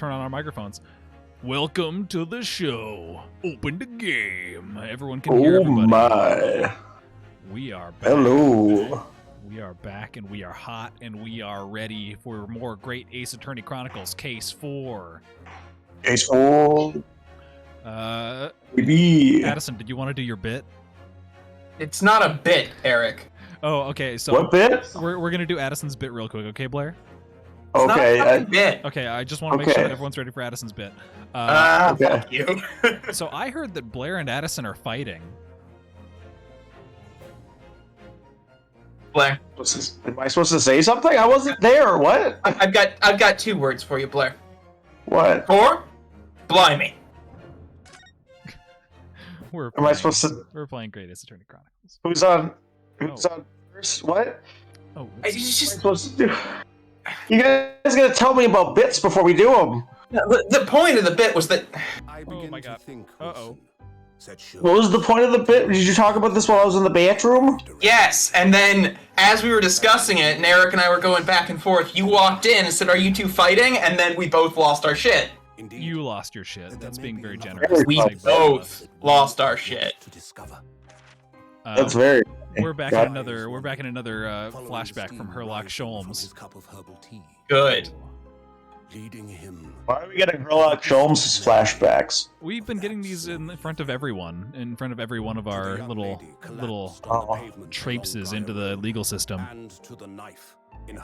turn on our microphones. Welcome to the show. Open the game. Everyone can hear everybody. My. We are back. Hello. We are back, and we are hot, and we are ready for more great Ace Attorney Chronicles Case 4. Case 4. Maybe. Addison, did you want to do your bit? It's not a bit, Eric. Oh, okay. So What bit? We're gonna do Addison's bit real quick, okay, Blair? It's Okay. not a fucking bit. Okay, I just want to make sure that everyone's ready for Addison's bit. Okay. Fuck you. So I heard that Blair and Addison are fighting. Blair, Am I supposed to say something? I wasn't there. What? I've got 2 words for you, Blair. What? For Blimey. We're Am I supposed to? We're playing Great Ace Attorney Chronicles. Who's on? Who's on first? What? Oh, It's What am I just supposed to do? You guys gonna tell me about bits before we do them? the point of the bit was that oh my god. Uh-oh. What was the point of the bit? Did you talk about this while I was in the bathroom? yes, and then as we were discussing it, and Eric and I were going back and forth, you walked in and said, "Are you 2 fighting?" And then we both lost our shit. You lost your shit. That's being very generous. We Thanks. both lost our shit. That's very. We're back God. in another. We're back in another flashback from Herlock Sholmes. Good. Why are we getting Sherlock Holmes flashbacks? We've been getting these in front of everyone, in front of every one of our little traipses into the legal system. Is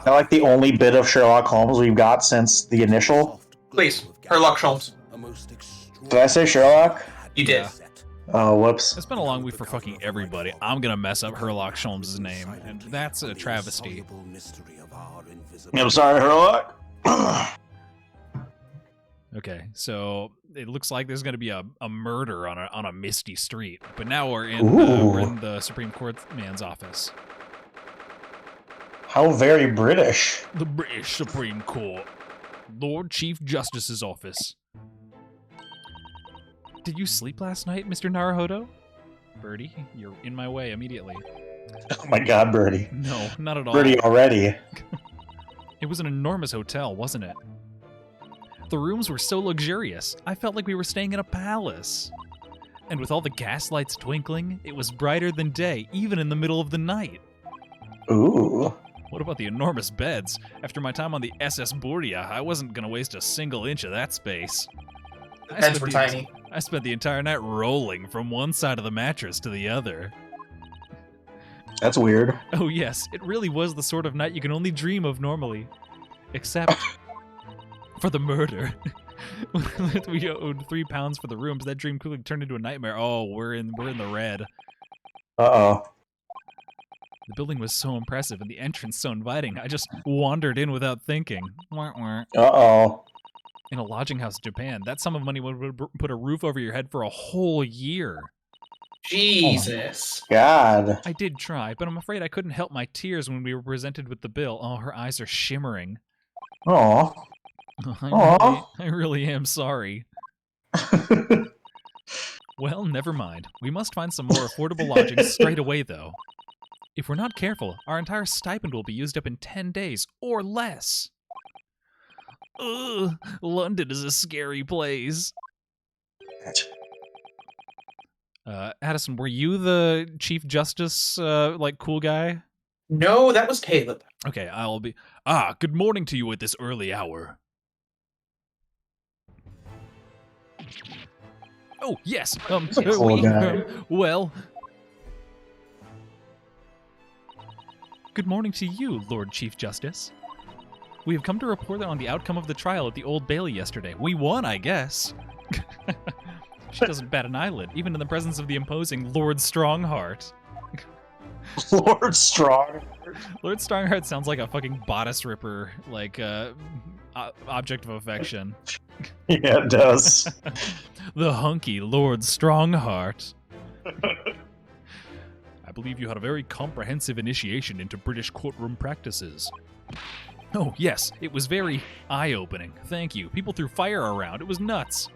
that like the only bit of Sherlock Holmes we've got since the initial? Please, Herlock Sholmes. Did I say Sherlock? You did. Yeah. Oh, whoops. It's been a long week for fucking everybody. I'm gonna mess up Herlock Sholmes' name, and that's a travesty. I'm sorry, Sherlock. Okay, so it looks like there's gonna be a murder on a misty street, but now we're in the Supreme Court man's office. How very British. The British Supreme Court, Lord Chief Justice's office. Did you sleep last night, Mr. Naruhodo? Birdie, you're in my way immediately. Oh my god, Birdie. No, not at all. Birdie already. It was an enormous hotel, wasn't it? The rooms were so luxurious, I felt like we were staying in a palace. And with all the gas lights twinkling, it was brighter than day, even in the middle of the night. Ooh. What about the enormous beds? After my time on the SS Bordia, I wasn't gonna waste a single inch of that space. Beds were tiny. I spent the entire night rolling from one side of the mattress to the other. That's weird. Oh yes, it really was the sort of night you can only dream of normally. Except for the murder. We owed £3 for the rooms. That dream quickly turned into a nightmare. Oh, we're in the red. Uh-oh. The building was so impressive and the entrance so inviting. I just wandered in without thinking. Wah, wah. Uh-oh. In a lodging house in Japan, that sum of money would put a roof over your head for a whole year. Jesus. God. I did try, but I'm afraid I couldn't help my tears when we were presented with the bill. Oh, her eyes are shimmering. Aw. I really am sorry. Well, never mind. We must find some more affordable lodging straight away, though. If we're not careful, our entire stipend will be used up in 10 days or less. Ugh, London is a scary place. Addison, were you the Chief Justice, cool guy? No, that was Caleb. Okay, I'll be... good morning to you at this early hour. Oh, yes, well... Good morning to you, Lord Chief Justice. We have come to report on the outcome of the trial at the Old Bailey yesterday. We won, I guess. She doesn't bat an eyelid, even in the presence of the imposing Lord Strongheart. Lord Strong. Lord Strongheart sounds like a fucking bodice ripper, object of affection. Yeah, it does. The hunky Lord Strongheart. I believe you had a very comprehensive initiation into British courtroom practices. Oh, yes, it was very eye-opening. Thank you. People threw fire around. It was nuts.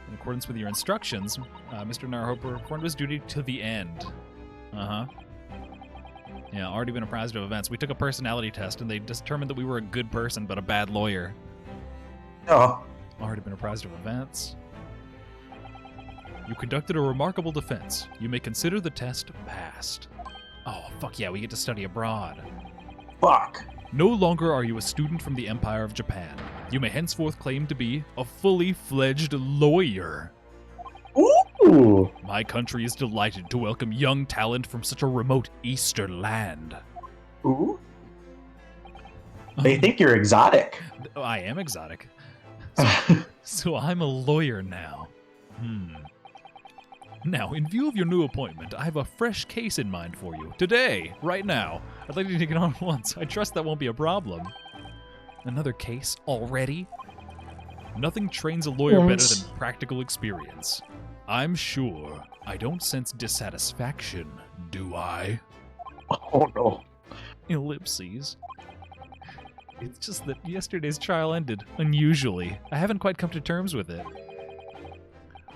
In accordance with your instructions, Mr. Naruhodo performed his duty to the end. Uh-huh. Yeah, already been apprised of events. We took a personality test, and they determined that we were a good person, but a bad lawyer. Oh. Already been apprised of events. You conducted a remarkable defense. You may consider the test passed. Oh, fuck yeah, we get to study abroad. Fuck. No longer are you a student from the Empire of Japan. You may henceforth claim to be a fully fledged lawyer. Ooh. My country is delighted to welcome young talent from such a remote Eastern land. Ooh. They think you're exotic. I am exotic. So I'm a lawyer now. Now, in view of your new appointment, I have a fresh case in mind for you. Today, right now. I'd like you to take it on once. I trust that won't be a problem. Another case already? Nothing trains a lawyer better than practical experience. I'm sure I don't sense dissatisfaction, do I? Oh no. Ellipses. It's just that yesterday's trial ended unusually. I haven't quite come to terms with it.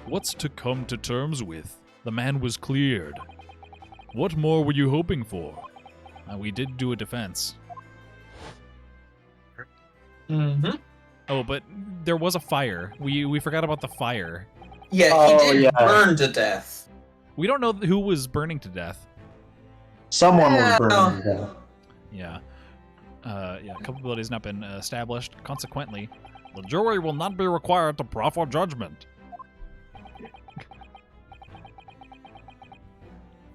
What's to come to terms with? The man was cleared. What more were you hoping for? We did do a defense. Mm-hmm. Oh, but there was a fire. We forgot about the fire. Yeah, he did burn to death. We don't know who was burning to death. Someone was burning to death. Yeah. Culpability has not been established. Consequently, the jury will not be required to proffer judgment.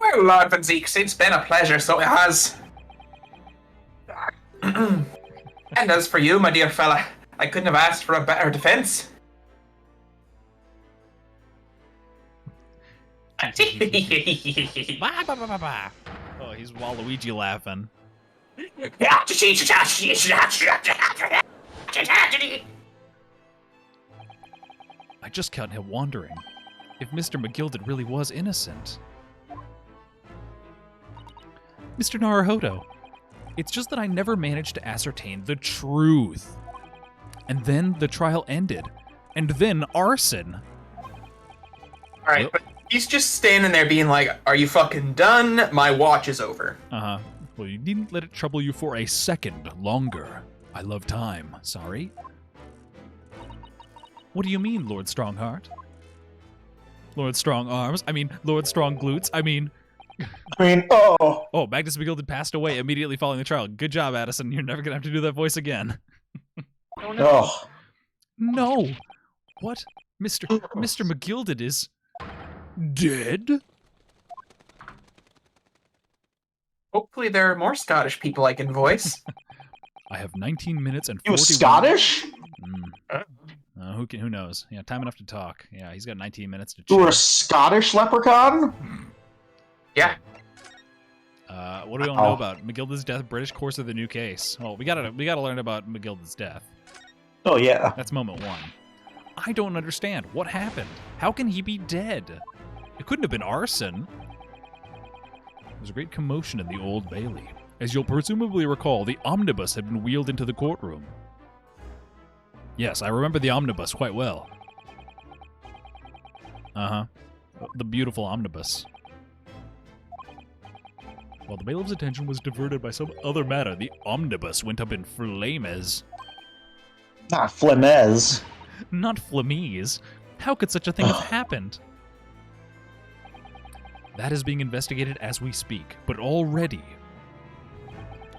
Well, Lord Van Zeeks, it's been a pleasure, so it has. And as for you, my dear fella, I couldn't have asked for a better defense. Oh, he's Waluigi laughing. I just can't help wondering if Mr. McGilded really was innocent. Mr. Naruhodo, it's just that I never managed to ascertain the truth. And then the trial ended. And then arson. Alright, but he's just standing there being like, are you fucking done? My watch is over. Uh-huh. Well, you needn't let it trouble you for a second longer. I love time. Sorry? What do you mean, Lord Strongheart? Lord Strong Arms? I mean, Lord Strong Glutes? Oh, Magnus McGilded passed away immediately following the trial. Good job, Addison. You're never gonna have to do that voice again. Oh. No! What? Mr. McGilded is dead? Hopefully there are more Scottish people I can voice. I have 19 minutes and 41... You was Scottish? Who knows? Yeah, time enough to talk. Yeah, he's got 19 minutes to You chill. were a Scottish leprechaun? Yeah. What do we all know about McGilded's death? British course of the new case. Well, we gotta learn about McGilded's death. Oh yeah. That's moment one. I don't understand. What happened? How can he be dead? It couldn't have been arson. There was a great commotion in the Old Bailey. As you'll presumably recall, the omnibus had been wheeled into the courtroom. Yes, I remember the omnibus quite well. Uh-huh. The beautiful omnibus. While the bailiff's attention was diverted by some other matter, the omnibus went up in flames. Not Flemez. Not flamies. How could such a thing have happened? That is being investigated as we speak, but already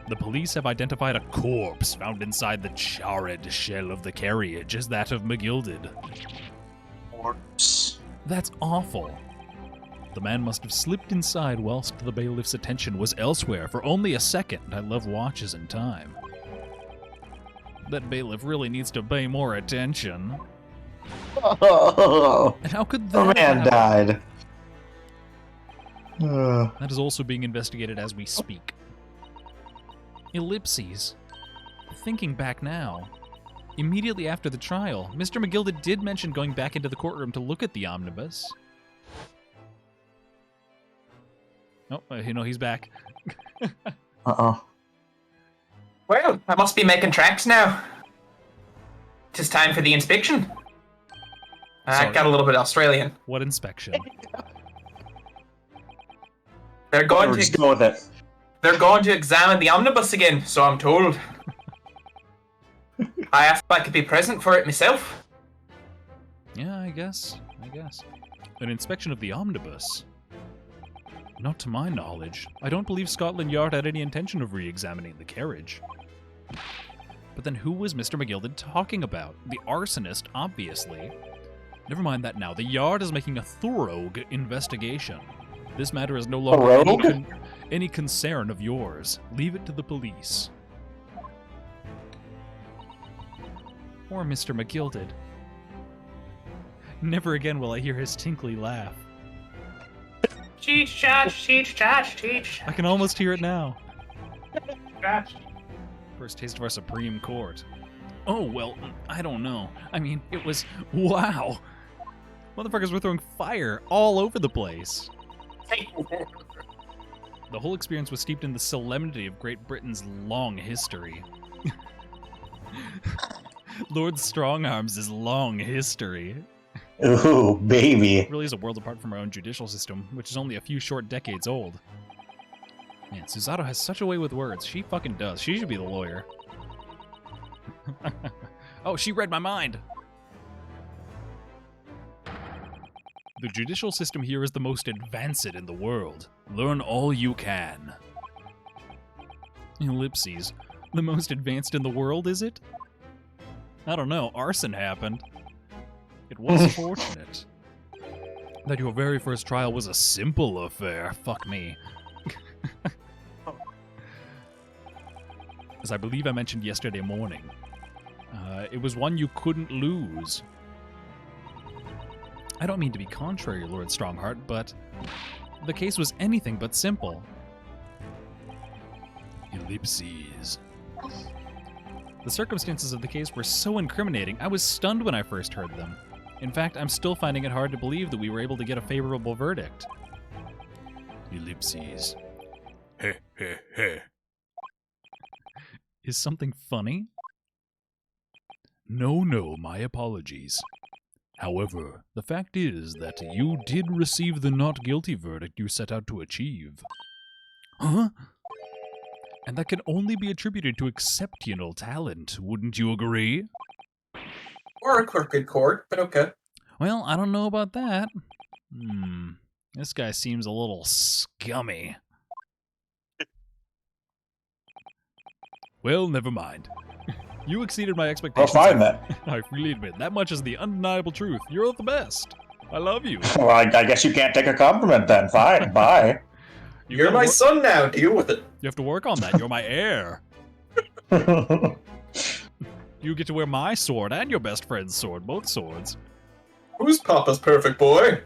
the police have identified a corpse found inside the charred shell of the carriage as that of McGilded. Corpse. That's awful. The man must have slipped inside whilst the bailiff's attention was elsewhere for only a second. I love watches and time. That bailiff really needs to pay more attention. Oh, And how could the that man happen? died. That is also being investigated as we speak. Ellipses. Thinking back now. Immediately after the trial, Mr. McGilded did mention going back into the courtroom to look at the omnibus. Oh, he's back. Uh-oh. Well, I must be making tracks now. 'Tis time for the inspection. I Sorry. got a little bit Australian. What inspection? They're going Just to go with it. they're going to examine the omnibus again, so I'm told. I asked if I could be present for it myself. Yeah, I guess. An inspection of the omnibus. Not to my knowledge. I don't believe Scotland Yard had any intention of re-examining the carriage. But then who was Mr. McGilded talking about? The arsonist, obviously. Never mind that now. The Yard is making a thorough investigation. This matter is no longer any concern of yours. Leave it to the police. Or Mr. McGilded. Never again will I hear his tinkly laugh. Teach, Josh, teach. I can almost hear it now. Josh. First taste of our Supreme Court. Oh, well, I don't know. I mean, it was... Wow! Motherfuckers were throwing fire all over the place. The whole experience was steeped in the solemnity of Great Britain's long history. Lord Strongarms' long history. Ooh, baby. It really is a world apart from our own judicial system, which is only a few short decades old. Man, Susato has such a way with words. She fucking does. She should be the lawyer. Oh, she read my mind! The judicial system here is the most advanced in the world. Learn all you can. Ellipses. The most advanced in the world, is it? I don't know. Arson happened. It was fortunate that your very first trial was a simple affair. Fuck me. As I believe I mentioned yesterday morning, it was one you couldn't lose. I don't mean to be contrary, Lord Strongheart, but the case was anything but simple. Ellipses. The circumstances of the case were so incriminating, I was stunned when I first heard them. In fact, I'm still finding it hard to believe that we were able to get a favorable verdict. Ellipses. Heh heh heh. Is something funny? No, my apologies. However, the fact is that you did receive the not guilty verdict you set out to achieve. Huh? And that can only be attributed to exceptional talent, wouldn't you agree? Or a crooked court, but okay. Well, I don't know about that. This guy seems a little scummy. Well, never mind. You exceeded my expectations. I'll find that. I freely admit, that much is the undeniable truth. You're the best. I love you. Well, I guess you can't take a compliment then. Fine, bye. You're my son now. Deal with it. You have to work on that. You're my heir. You get to wear my sword and your best friend's sword, both swords. Who's Papa's perfect boy?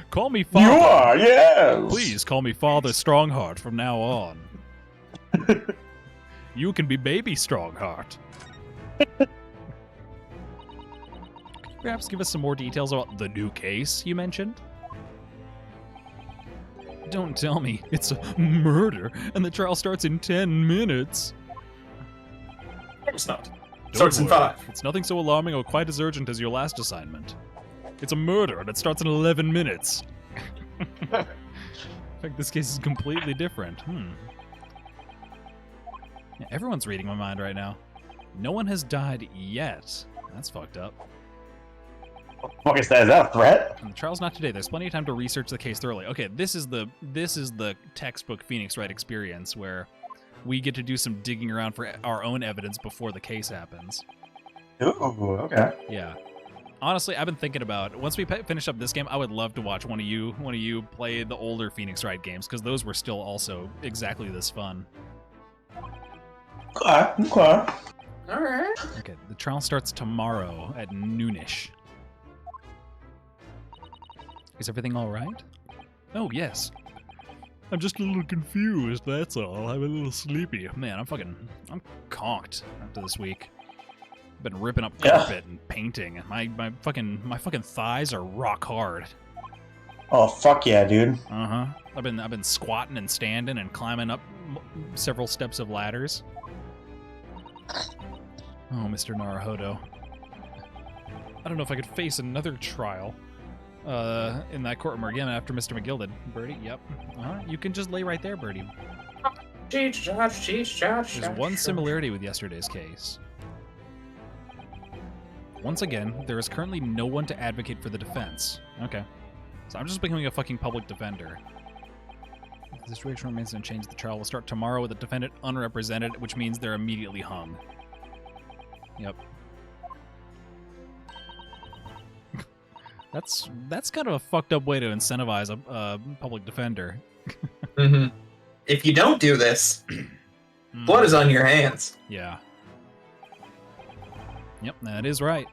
Call me Father. You are, yes. Please call me Father Strongheart from now on. You can be Baby Strongheart. Could you perhaps give us some more details about the new case you mentioned? Don't tell me it's a murder and the trial starts in 10 minutes. It's not. Don't Starts in worry. 5. It's nothing so alarming or quite as urgent as your last assignment. It's a murder and it starts in 11 minutes. In fact, this case is completely different. Yeah, everyone's reading my mind right now. No one has died yet. That's fucked up. What is that? Is that a threat? And the trial's not today. There's plenty of time to research the case thoroughly. Okay, this is the textbook Phoenix Wright experience where we get to do some digging around for our own evidence before the case happens. Ooh, okay. Yeah. Honestly, I've been thinking about once we finish up this game, I would love to watch one of you play the older Phoenix Wright games because those were still also exactly this fun. Okay. Alright. Okay, the trial starts tomorrow at noonish. Is everything all right? Oh, yes. I'm just a little confused, that's all. I'm a little sleepy. Man, I'm conked after this week. Been ripping up carpet and painting. My fucking thighs are rock hard. Oh, fuck yeah, dude. Uh-huh. I've been squatting and standing and climbing up several steps of ladders. Oh, Mr. Naruhodo. I don't know if I could face another trial in that courtroom again after Mr. McGilded. Birdie, yep. You can just lay right there, Birdie. There's one similarity with yesterday's case. Once again, there is currently no one to advocate for the defense. Okay. So I'm just becoming a fucking public defender. If the situation remains unchanged, the trial will start tomorrow with the defendant unrepresented, which means they're immediately hung. Yep. That's kind of a fucked up way to incentivize a public defender. Mm-hmm. If you don't do this, blood is on your hands. Yeah. Yep, that is right.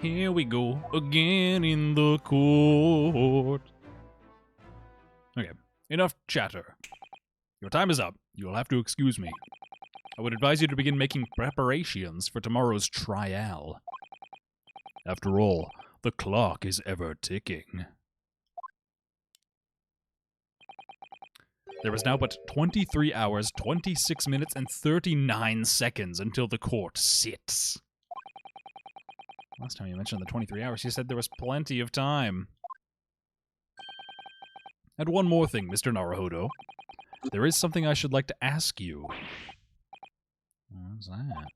Here we go again in the court. Okay, enough chatter. Your time is up. You'll have to excuse me. I would advise you to begin making preparations for tomorrow's trial. After all, the clock is ever ticking. There is now but 23 hours, 26 minutes, and 39 seconds until the court sits. Last time you mentioned the 23 hours, you said there was plenty of time. And one more thing, Mr. Naruhodo. There is something I should like to ask you. What's that?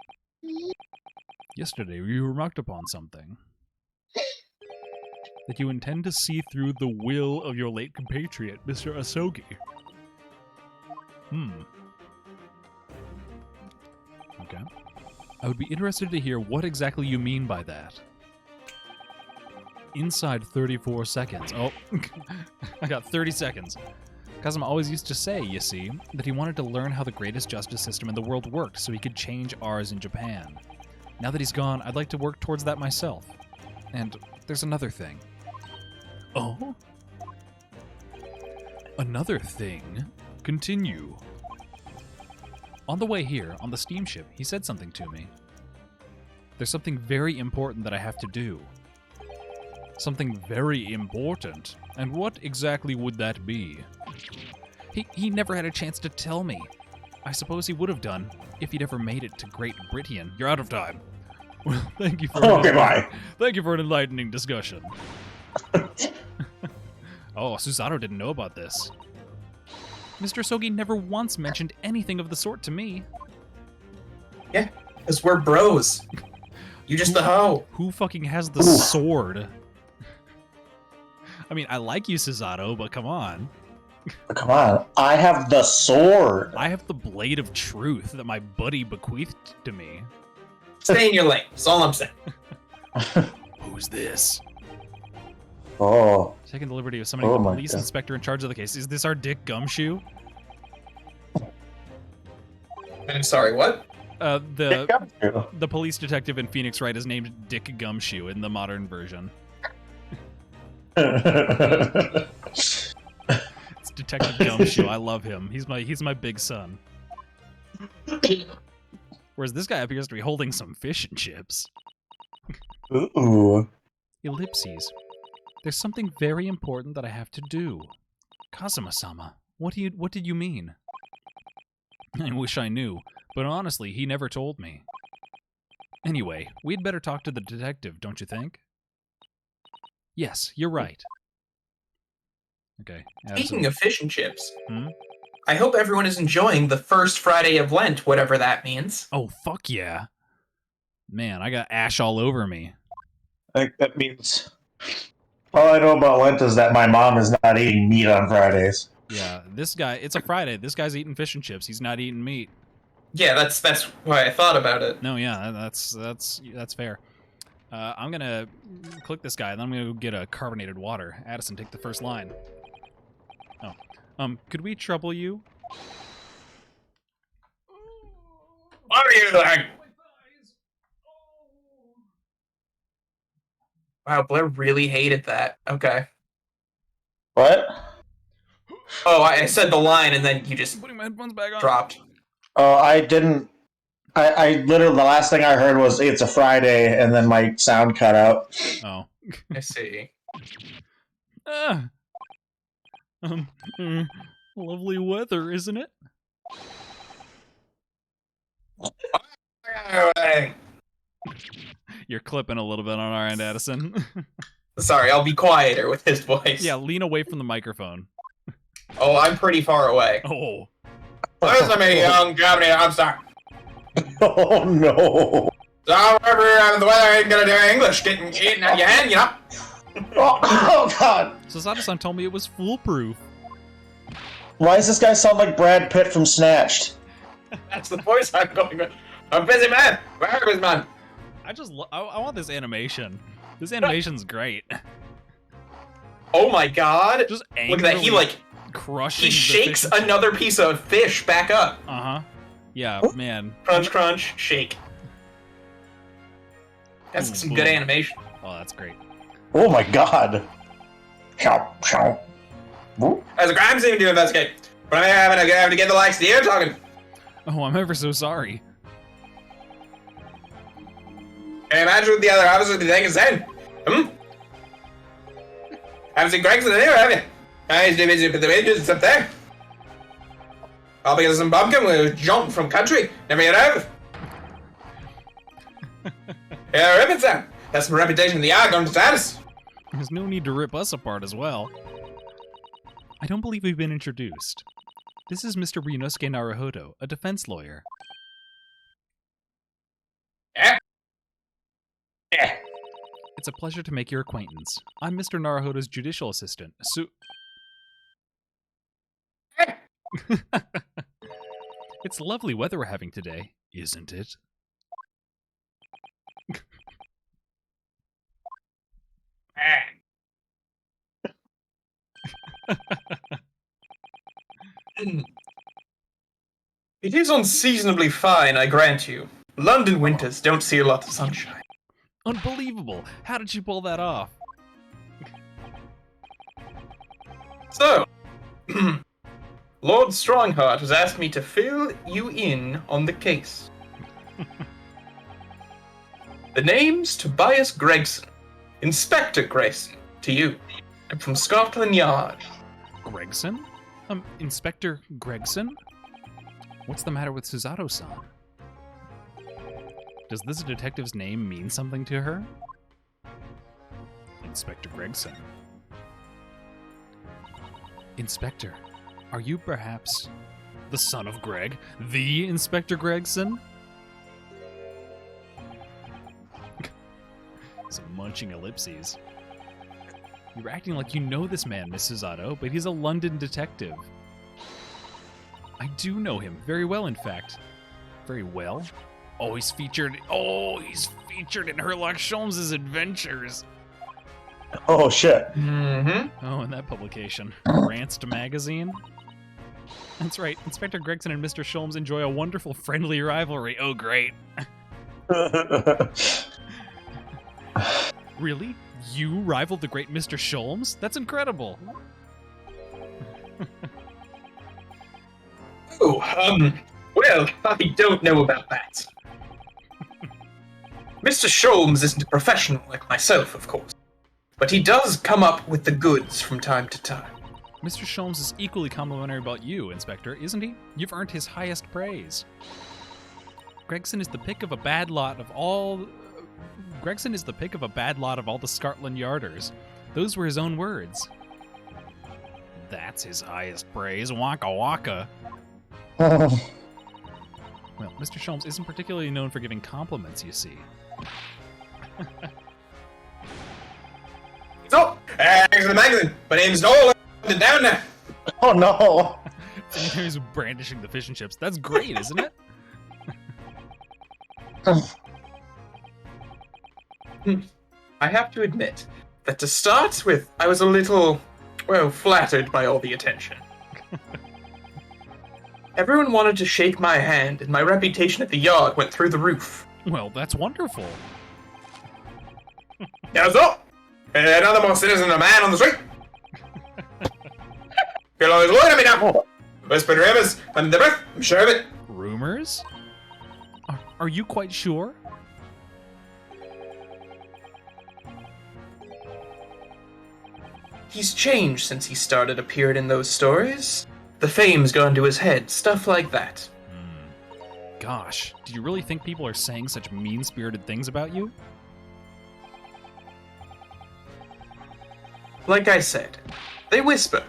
Yesterday, you remarked upon something. That you intend to see through the will of your late compatriot, Mr. Asogi. Okay. I would be interested to hear what exactly you mean by that. Inside 34 seconds. Oh, I got 30 seconds. Kazuma always used to say, you see, that he wanted to learn how the greatest justice system in the world worked so he could change ours in Japan. Now that he's gone, I'd like to work towards that myself. And there's another thing. Oh? Another thing? Continue. On the way here, on the steamship, he said something to me. There's something very important that I have to do. Something very important. And what exactly would that be? He never had a chance to tell me. I suppose he would have done if he'd ever made it to Great Britain. You're out of time. Well, thank you for bye. Thank you for an enlightening discussion. Oh, Susato didn't know about this. Mr. Sogi never once mentioned anything of the sort to me. Yeah, because we're bros. You just the hoe. Who fucking has the sword? I mean, I like you, Susato, but come on. Come on, I have the sword. I have the blade of truth that my buddy bequeathed to me. Stay in your lane. That's all I'm saying. Who's this? Oh. Taking the liberty of summoning Oh the my police God. inspector in charge of the case. Is this our Dick Gumshoe? I'm sorry, what? The police detective in Phoenix Wright is named Dick Gumshoe in the modern version. It's Detective Gumshoe. I love him. He's my big son. Whereas this guy appears to be holding some fish and chips. Ooh. Ellipses. There's something very important that I have to do. Kazuma-sama, what did you mean? I wish I knew, but honestly, he never told me. Anyway, we'd better talk to the detective, don't you think? Yes, you're right. Okay. Speaking of fish and chips, Hmm? I hope everyone is enjoying the first Friday of Lent, whatever that means. Oh, fuck yeah. Man, I got ash all over me. I think that means... All I know about Lent is that my mom is not eating meat on Fridays. Yeah, this guy, it's a Friday. This guy's eating fish and chips. He's not eating meat. Yeah, that's why I thought about it. No, yeah, that's fair. I'm gonna click this guy, and then I'm gonna go get a carbonated water. Addison, take the first line. Oh, could we trouble you? What are you doing? Wow, Blair really hated that. Okay. What? Oh, I said the line, and then you just Putting my headphones back on. dropped. Oh, I didn't... I literally, the last thing I heard was, it's a Friday, and then my sound cut out. Oh. I see. Ah. Lovely weather, isn't it? You're clipping a little bit on our end, Addison. Sorry, I'll be quieter with his voice. Yeah, lean away from the microphone. Oh, I'm pretty far away. Oh. Listen to me, young Japanese. I'm sorry. Oh, no. So wherever the weather ain't gonna do English, getting eaten out your hand, you know? Oh God! Susato-san told me it was foolproof. Why does this guy sound like Brad Pitt from Snatched? That's the voice I'm going with. I'm a busy man. Very busy man. I want this animation. This animation's great. Oh my God! Just Look at that. He crushing. he shakes another piece of fish back up. Yeah, man. Crunch, crunch, shake. That's some good animation. Oh, that's great. Oh my God! Chomp, chomp. Whoop. There's a crime scene to investigate. But I'm having to get the likes of the air talking. Oh, I'm ever so sorry. Can you imagine what the other officers would be thinking then? Haven't seen Gregson in here, have you? He's busy with the wages up there. I'll be some bumpkin with jump from country. Never heard of. Yeah, ribbons then. That's some reputation in the yard going to status. There's no need to rip us apart as well. I don't believe we've been introduced. This is Mr. Ryunosuke Naruhodo, a defense lawyer. Yeah. Yeah. It's a pleasure to make your acquaintance. I'm Mr. Naruhodo's judicial assistant, It's lovely weather we're having today, isn't it? It is unseasonably fine, I grant you. London winters don't see a lot of sunshine. Unbelievable! How did you pull that off? So, Lord Strongheart has asked me to fill you in on the case. The name's Tobias Gregson. Inspector Gregson, to you. I'm from Scotland Yard. Gregson? Inspector Gregson? What's the matter with Susato-san? Does this detective's name mean something to her? Inspector Gregson. Inspector, are you perhaps the son of Greg? The Inspector Gregson? Some munching ellipses. You're acting like you know this man, Miss Susato, but he's a London detective. I do know him. Very well, in fact. Very well? Oh, he's featured in Herlock Sholmes' adventures. Oh shit! Mm-hmm. Oh, in that publication. Ranst magazine? That's right. Inspector Gregson and Mr. Sholmes enjoy a wonderful friendly rivalry. Oh, great. Really? You rivaled the great Mr. Sholmes? That's incredible. Well, I don't know about that. Mr. Sholmes isn't a professional like myself, of course. But he does come up with the goods from time to time. Mr. Sholmes is equally complimentary about you, Inspector, isn't he? You've earned his highest praise. Gregson is the pick of a bad lot of all the Scotland Yarders. Those were his own words. That's his highest praise. Waka waka. Well, Mr. Sholmes isn't particularly known for giving compliments, you see. So, thanks for the magazine. My name's Nolan. Down there. Oh no! He's brandishing the fish and chips. That's great, isn't it? I have to admit that to start with, I was a little, flattered by all the attention. Everyone wanted to shake my hand, and my reputation at the yard went through the roof. Well, that's wonderful. Now, so, another more citizen than a man on the street. You'll always look at me now. Whispered rumors under the breath. I'm sure of it. Rumors? Are you quite sure? He's changed since he started appearing in those stories. The fame's gone to his head, stuff like that. Gosh, do you really think people are saying such mean-spirited things about you? Like I said, they whisper,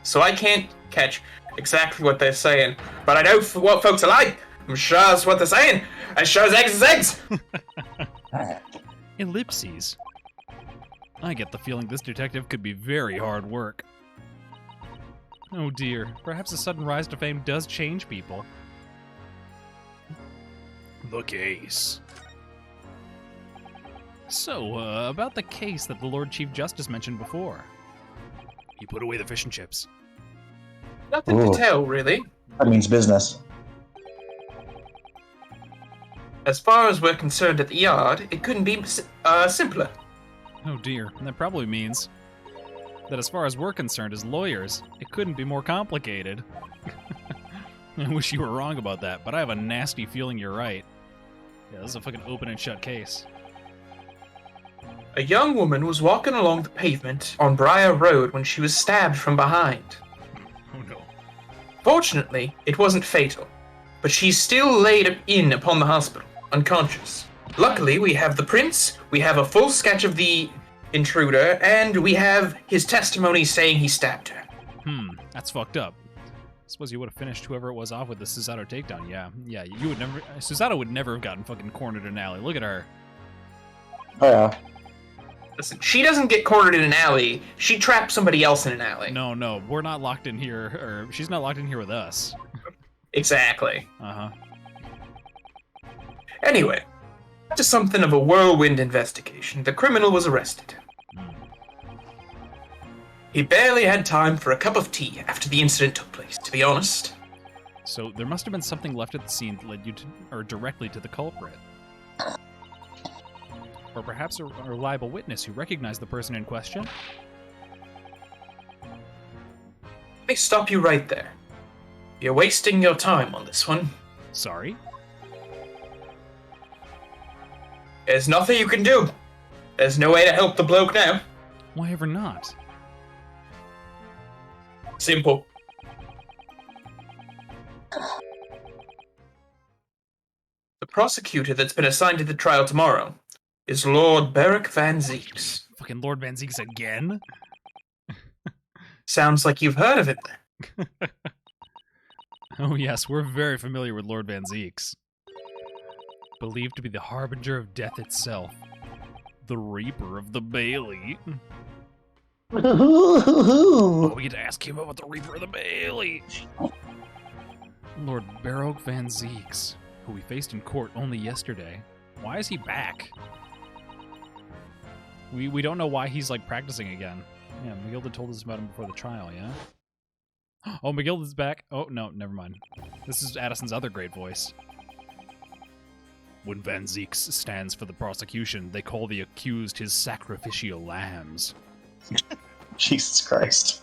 so I can't catch exactly what they're saying, but I know what folks are like. I'm sure that's what they're saying. As sure as eggs is eggs. Ellipses. I get the feeling this detective could be very hard work. Oh dear, perhaps a sudden rise to fame does change people. The case. So, about the case that the Lord Chief Justice mentioned before. He put away the fish and chips. Nothing Ooh. to tell, really. That means business. As far as we're concerned at the yard, it couldn't be simpler. Oh dear, and that probably means that as far as we're concerned as lawyers, it couldn't be more complicated. I wish you were wrong about that, but I have a nasty feeling you're right. Yeah, this is a fucking open and shut case. A young woman was walking along the pavement on Briar Road when she was stabbed from behind. Oh no. Fortunately, it wasn't fatal, but she's still laid in upon the hospital, unconscious. Luckily, we have the prints, we have a full sketch of the intruder, and we have his testimony saying he stabbed her. That's fucked up. I suppose you would have finished whoever it was off with the Susato takedown. Yeah, you would never. Susato would never have gotten fucking cornered in an alley. Look at her. Oh yeah. Listen, she doesn't get cornered in an alley. She traps somebody else in an alley. No, we're not locked in here, or she's not locked in here with us. Exactly. Uh-huh. Anyway, after something of a whirlwind investigation, the criminal was arrested. He barely had time for a cup of tea after the incident took place, to be honest. So there must have been something left at the scene that led you to, or directly to the culprit. Or perhaps a reliable witness who recognized the person in question? Let me stop you right there. You're wasting your time on this one. Sorry? There's nothing you can do. There's no way to help the bloke now. Why ever not? Simple. The prosecutor that's been assigned to the trial tomorrow is Lord Beric Van Zeeks. Fucking Lord Van Zeeks again? Sounds like you've heard of him then. Oh yes, we're very familiar with Lord Van Zeeks. Believed to be the harbinger of death itself. The Reaper of the Bailey. Oh, we get to ask him about the Reaper of the Bailey. Lord Beric Van Zeeks, who we faced in court only yesterday. Why is he back? We don't know why he's, like, practicing again. Yeah, Magilda told us about him before the trial, yeah? Oh, Magilda's back. Oh, no, never mind. This is Addison's other great voice. When Van Zeeks stands for the prosecution, they call the accused his sacrificial lambs. Jesus Christ.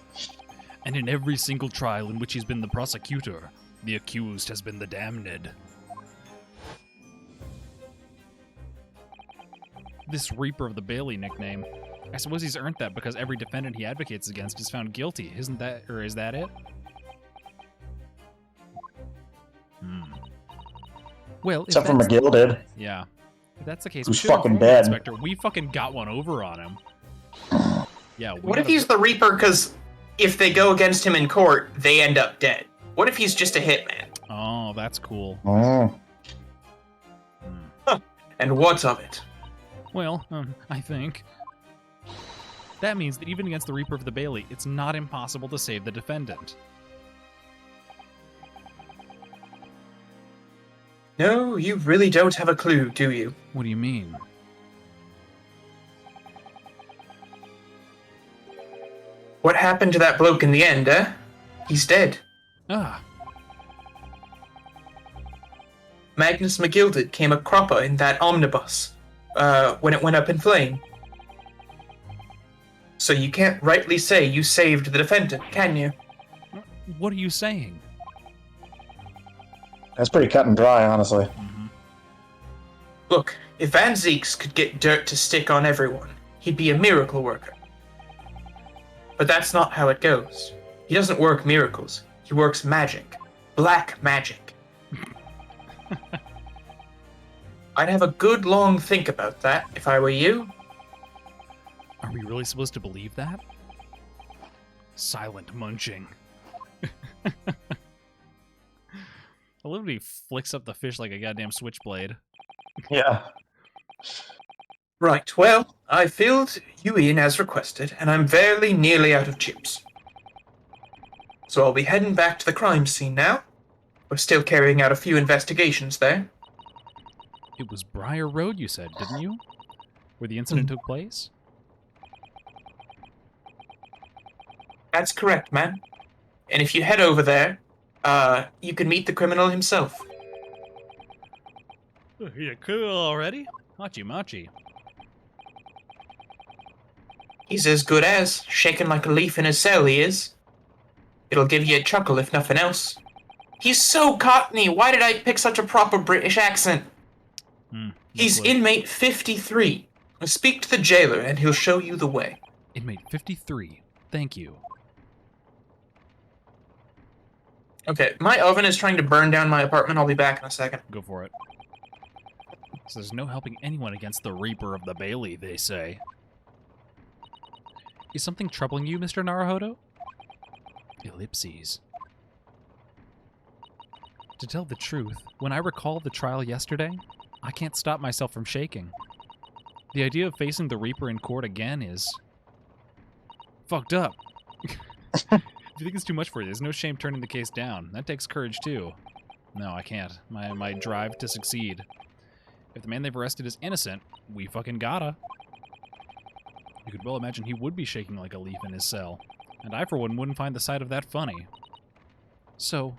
And in every single trial in which he's been the prosecutor, the accused has been the damned. This Reaper of the Bailey nickname, I suppose he's earned that because every defendant he advocates against is found guilty. Isn't that, or is that it? Well, Except for McGill did. Yeah. If that's the case, Who's we should fucking inform the dead. Inspector. We fucking got one over on him. Yeah. What if he's the Reaper because if they go against him in court, they end up dead? What if he's just a hitman? Oh, that's cool. And what's of it? Well, I think that means that even against the Reaper of the Bailey, it's not impossible to save the defendant. No, you really don't have a clue, do you? What do you mean? What happened to that bloke in the end, eh? He's dead. Ah, Magnus McGilded came a cropper in that omnibus when it went up in flame. So you can't rightly say you saved the defendant, can you? what are you saying? That's pretty cut and dry, honestly. Look, if Van Zeeks could get dirt to stick on everyone, he'd be a miracle worker. But that's not how it goes. He doesn't work miracles. He works magic. Black magic. I'd have a good long think about that if I were you. Are we really supposed to believe that? Silent munching. love when he flicks up the fish like a goddamn switchblade. Yeah. Right, well, I filled you in as requested, and I'm very nearly out of chips. So I'll be heading back to the crime scene now. We're still carrying out a few investigations there. It was Briar Road, you said, didn't you? Where the incident took place? That's correct, man. And if you head over there, you can meet the criminal himself. Yeah, cool already? Hachi machi. He's as good as, shaking like a leaf in his cell, he is. It'll give you a chuckle, if nothing else. He's so cockney, why did I pick such a proper British accent? He's inmate 53. Speak to the jailer, and he'll show you the way. Inmate 53. Thank you. Okay, my oven is trying to burn down my apartment. I'll be back in a second. Go for it. So there's no helping anyone against the Reaper of the Bailey, they say. Is something troubling you, Mr. Naruhodo? Ellipses. To tell the truth, when I recall the trial yesterday, I can't stop myself from shaking. The idea of facing the Reaper in court again is... fucked up. If you think it's too much for you, there's no shame turning the case down. That takes courage, too. No, I can't. My drive to succeed. If the man they've arrested is innocent, we fucking gotta. You could well imagine he would be shaking like a leaf in his cell. And I, for one, wouldn't find the sight of that funny. So,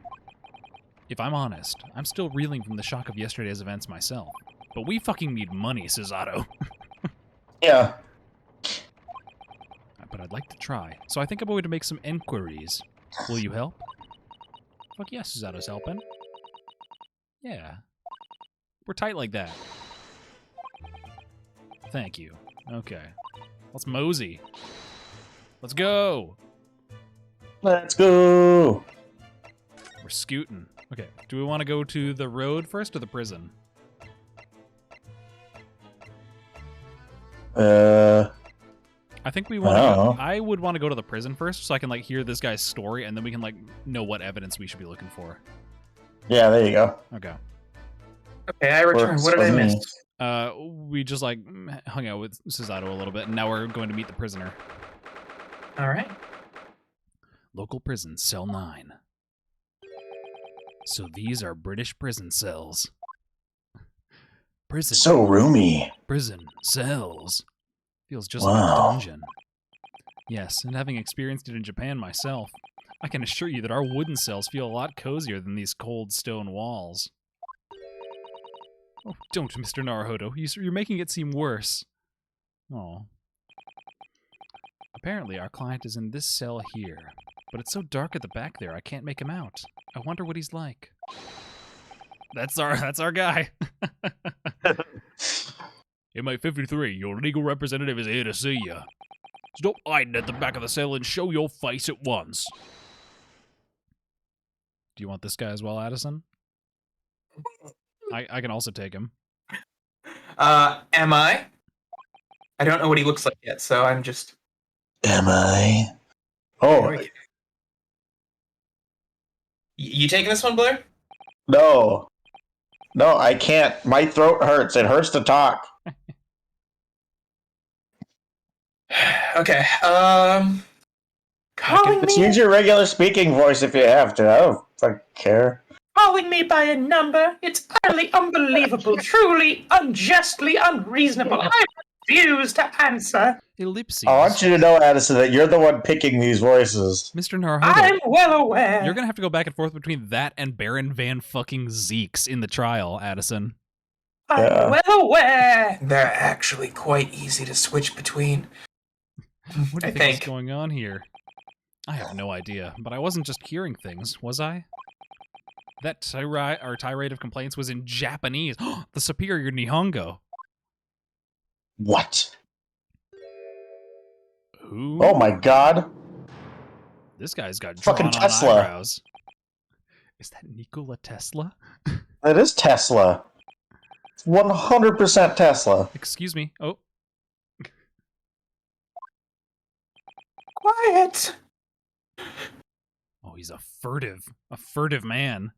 if I'm honest, I'm still reeling from the shock of yesterday's events myself. But we fucking need money, Cesato. Yeah. But I'd like to try. So I think I'm going to make some enquiries. Will you help? Fuck yes, Cesato's helping. Yeah. We're tight like that. Thank you. Okay. Let's mosey. Let's go! Let's go. We're scooting. Okay, do we want to go to the road first or the prison? I think we want to go, I would want to go to the prison first so I can, like, hear this guy's story, and then we can, like, know what evidence we should be looking for. Yeah, there you go. Okay. Okay, I returned. What did I miss? We just, like, hung out with Cesato a little bit, and now we're going to meet the prisoner. Alright. Local prison, cell 9. So these are British prison cells. Prison. So roomy. Prison cells. Feels just Wow. like a dungeon. Yes, and having experienced it in Japan myself, I can assure you that our wooden cells feel a lot cozier than these cold stone walls. Oh, don't, Mr. Naruhodo. You're making it seem worse. Oh. Apparently, our client is in this cell here, but it's so dark at the back there, I can't make him out. I wonder what he's like. That's our guy. Inmate 53, your legal representative is here to see you. Stop hiding at the back of the cell and show your face at once. Do you want this guy as well, Addison? I can also take him. Am I? I don't know what he looks like yet, so I'm just... Am I? Oh, You taking this one, Blair? no. No, I can't. My throat hurts. It hurts to talk. Okay, calling Just me, use your regular speaking voice if you have to. I don't fucking care. calling me by a number. It's utterly unbelievable, truly unjustly unreasonable. I refuse to answer. Ellipses. I want you to know, Addison, that you're the one picking these voices. Mr. Naruhodo, I'm well aware. you're gonna have to go back and forth between that and Baron Van fucking Zeeks in the trial, Addison. Yeah. I'm well aware. They're actually quite easy to switch between. What do you think is going on here? I have no idea, but I wasn't just hearing things, was I? That tirade of complaints was in Japanese. The superior Nihongo. What? Who? Oh my god. This guy's got Fucking drawn-on Tesla. eyebrows. Is that Nikola Tesla? That is Tesla. It's 100% Tesla. Excuse me. Oh, Quiet. oh, he's a furtive man.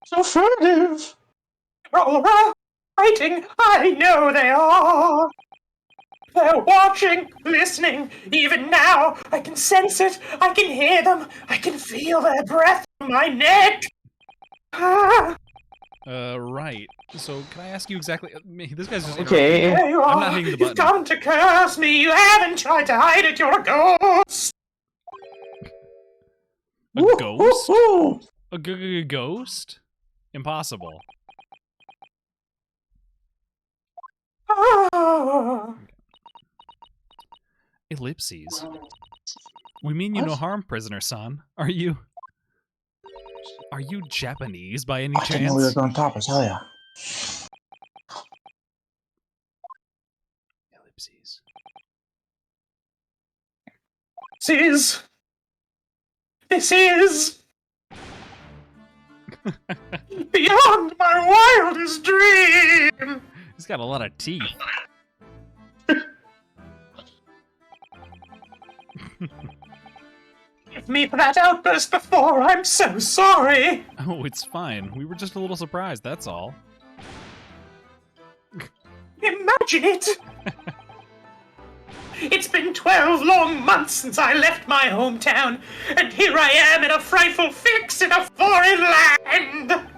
So furtive. They're all around, waiting. I know they are. They're watching, listening. Even now, I can sense it. I can hear them. I can feel their breath on my neck. Ah. Right. So, can I ask you exactly... This guy's just... Okay. There you I'm are. not hitting the You've button. come to curse me. You haven't tried to hide it. You're a ghost. A ghost? Woo-hoo-hoo. A ghost? Impossible. Ah. Ellipses. We mean you no What? harm, prisoner-san. Are you Japanese by any I didn't know we were chance? going top. I tell ya. Ellipses. This is beyond my wildest dream. He's got a lot of teeth. Forgive me for that outburst before. I'm so sorry. Oh, it's fine. We were just a little surprised, that's all. Imagine it. It's been 12 long months since I left my hometown, and here I am in a frightful fix in a foreign land.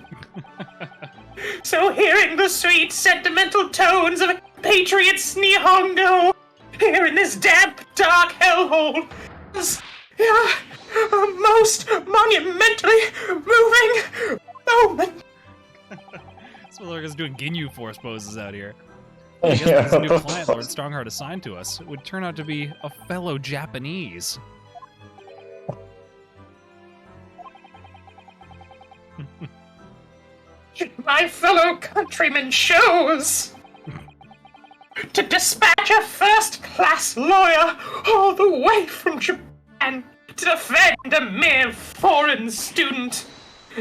So hearing the sweet, sentimental tones of a patriot's Nihongo here in this damp, dark hellhole is a most monumentally moving moment. This motherfucker's doing Ginyu Force poses out here. I guess this new client Lord Strongheart assigned to us would turn out to be a fellow Japanese. My fellow countrymen shows to dispatch a first-class lawyer all the way from Japan to defend a mere foreign student.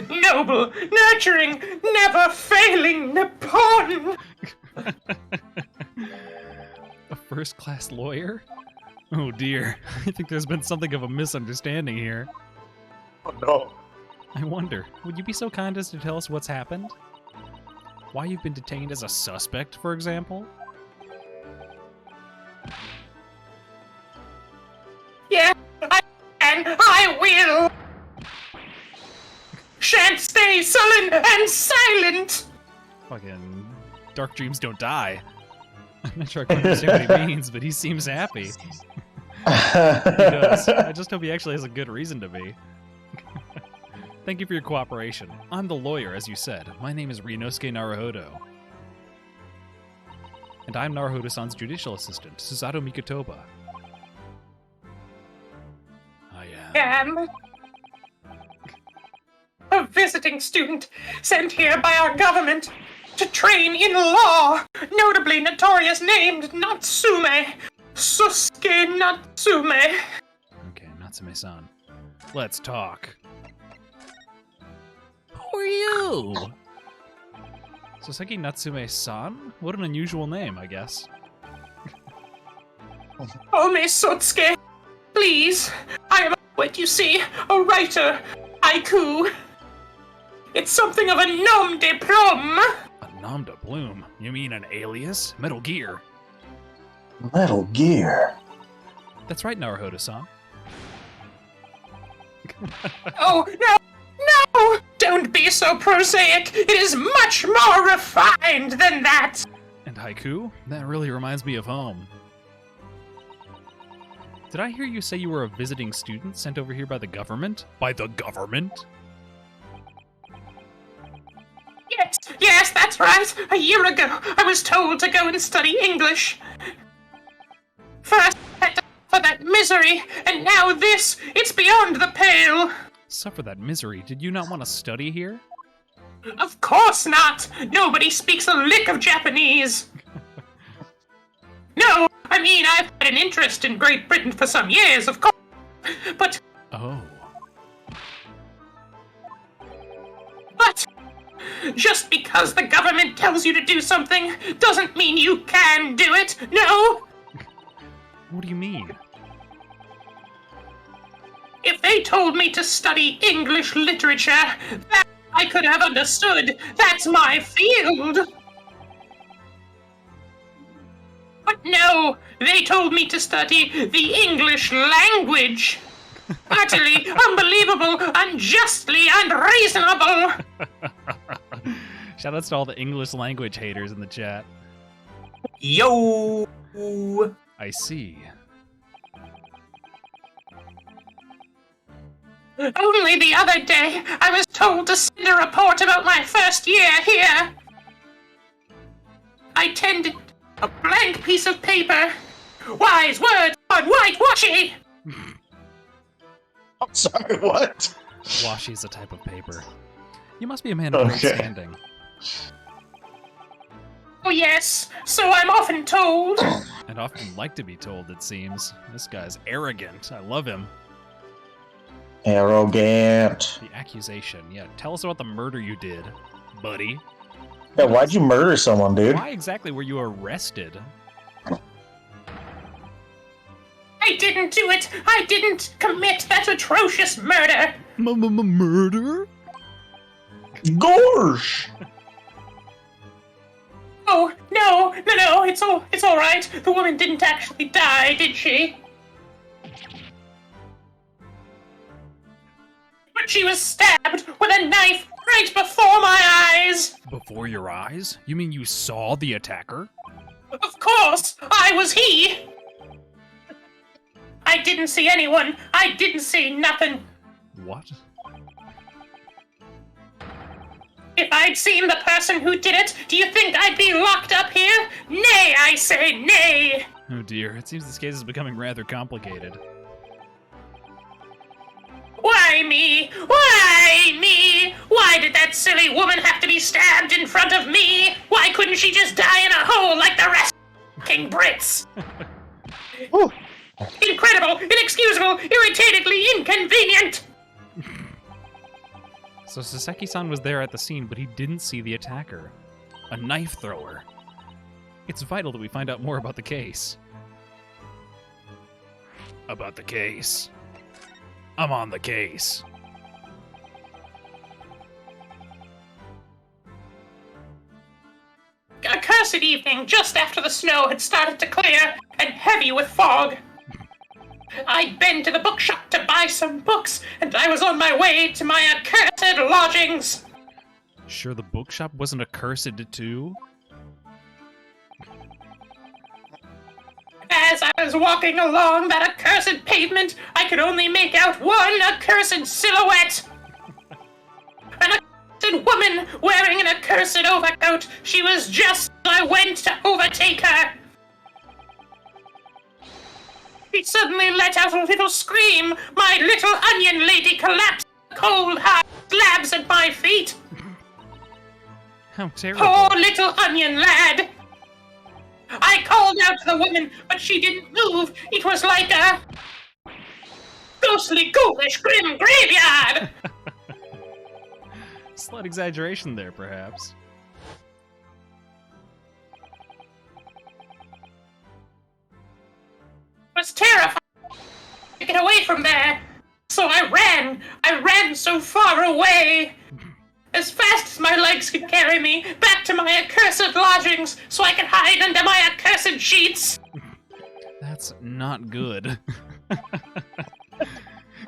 Noble, nurturing, never-failing Nippon. A first-class lawyer? Oh dear, I think there's been something of a misunderstanding here. Oh no. I wonder, would you be so kind as to tell us what's happened? Why you've been detained as a suspect, for example? Yeah, I will. Shan't stay sullen and silent. Fucking dark dreams don't die. I'm not sure I can understand what he means, but he seems happy. He does. I just hope he actually has a good reason to be. Thank you for your cooperation. I'm the lawyer, as you said. My name is Ryunosuke Naruhodo. And I'm Naruhodo-san's judicial assistant, Susato Mikotoba. I am... A visiting student sent here by our government to train in law, notably notorious named Natsume. Susuke Natsume. Okay, Natsume-san. Let's talk. Who are you? Soseki Natsume-san? What an unusual name, I guess. Call me Sotsuke, please. I am a poet, you see, a writer, haiku. It's something of a nom de plume. A nom de plume? You mean an alias? Metal Gear. Metal Gear. That's right, Naruhodo-san. Oh, no, no! Don't be so prosaic. It is much more refined than that. And haiku? That really reminds me of home. Did I hear you say you were a visiting student sent over here by the government? By the government? Yes, that's right. A year ago, I was told to go and study English. First, I had to suffer that misery, and now this. It's beyond the pale. Suffer that misery. Did you not want to study here? Of course not. Nobody speaks a lick of Japanese. No, I mean, I've had an interest in Great Britain for some years, of course. But just because the government tells you to do something doesn't mean you can do it. No. What do you mean? If they told me to study English literature, that I could have understood. That's my field. But no, they told me to study the English language. Utterly unbelievable, unjustly unreasonable. Shoutouts to all the English language haters in the chat. Yo. I see. Only the other day, I was told to send a report about my first year here. I tended a blank piece of paper. Wise words on whitewashy. I'm sorry, what? Washi is a type of paper. You must be a man of great standing. Oh yes, so I'm often told. And often like to be told, it seems. This guy's arrogant. I love him. Arrogant. The accusation. Yeah, tell us about the murder you did, buddy. Yeah, why'd you murder someone, dude? Why exactly were you arrested? I didn't do it. I didn't commit that atrocious murder. Murder? Gorsh! Oh, no, it's all right. The woman didn't actually die, did she? But she was stabbed with a knife right before my eyes. Before your eyes? You mean you saw the attacker? Of course, I was he. I didn't see anyone. I didn't see nothing. What? If I'd seen the person who did it, do you think I'd be locked up here? Nay, I say nay. Oh dear, it seems this case is becoming rather complicated. Why me? Why me? Why did that silly woman have to be stabbed in front of me? Why couldn't she just die in a hole like the rest of King Brits? Incredible, inexcusable, irritatingly inconvenient! So Soseki-san was there at the scene, but he didn't see the attacker. A knife thrower. It's vital that we find out more about the case. About the case. I'm on the case. A cursed evening just after the snow had started to clear and heavy with fog. I'd been to the bookshop to buy some books, and I was on my way to my accursed lodgings. Sure the bookshop wasn't accursed too? As I was walking along that accursed pavement, I could only make out one accursed silhouette. An accursed woman wearing an accursed overcoat. She was just as I went to overtake her. She suddenly let out a little scream. My little onion lady collapsed. Cold, hard slabs at my feet. How terrible. Poor little onion lad. I called out to the woman, but she didn't move. It was like a ghostly, ghoulish, grim graveyard. Slight exaggeration there, perhaps. It was terrifying to get away from there. So I ran so far away, as fast as my legs could carry me, back to my accursed lodgings, so I could hide under my accursed sheets. That's not good.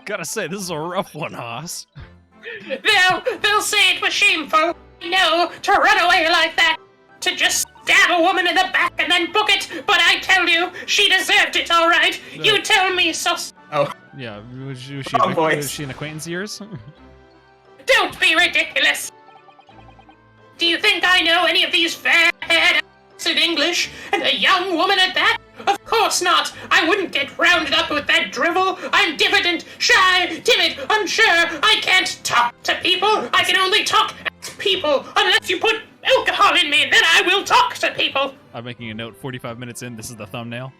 Gotta say, this is a rough one, Haas. They'll say it was shameful, no, to run away like that, to just stab a woman in the back and then book it, but I tell you, she deserved it, all right. You tell me, Oh. Yeah, was she an acquaintance of yours? Don't be ridiculous! Do you think I know any of these fair-haired in English, and a young woman at that? Of course not! I wouldn't get rounded up with that drivel! I'm diffident, shy, timid, unsure! I can't talk to people! I can only talk to people! Unless you put alcohol in me, then I will talk to people! I'm making a note, 45 minutes in, this is the thumbnail.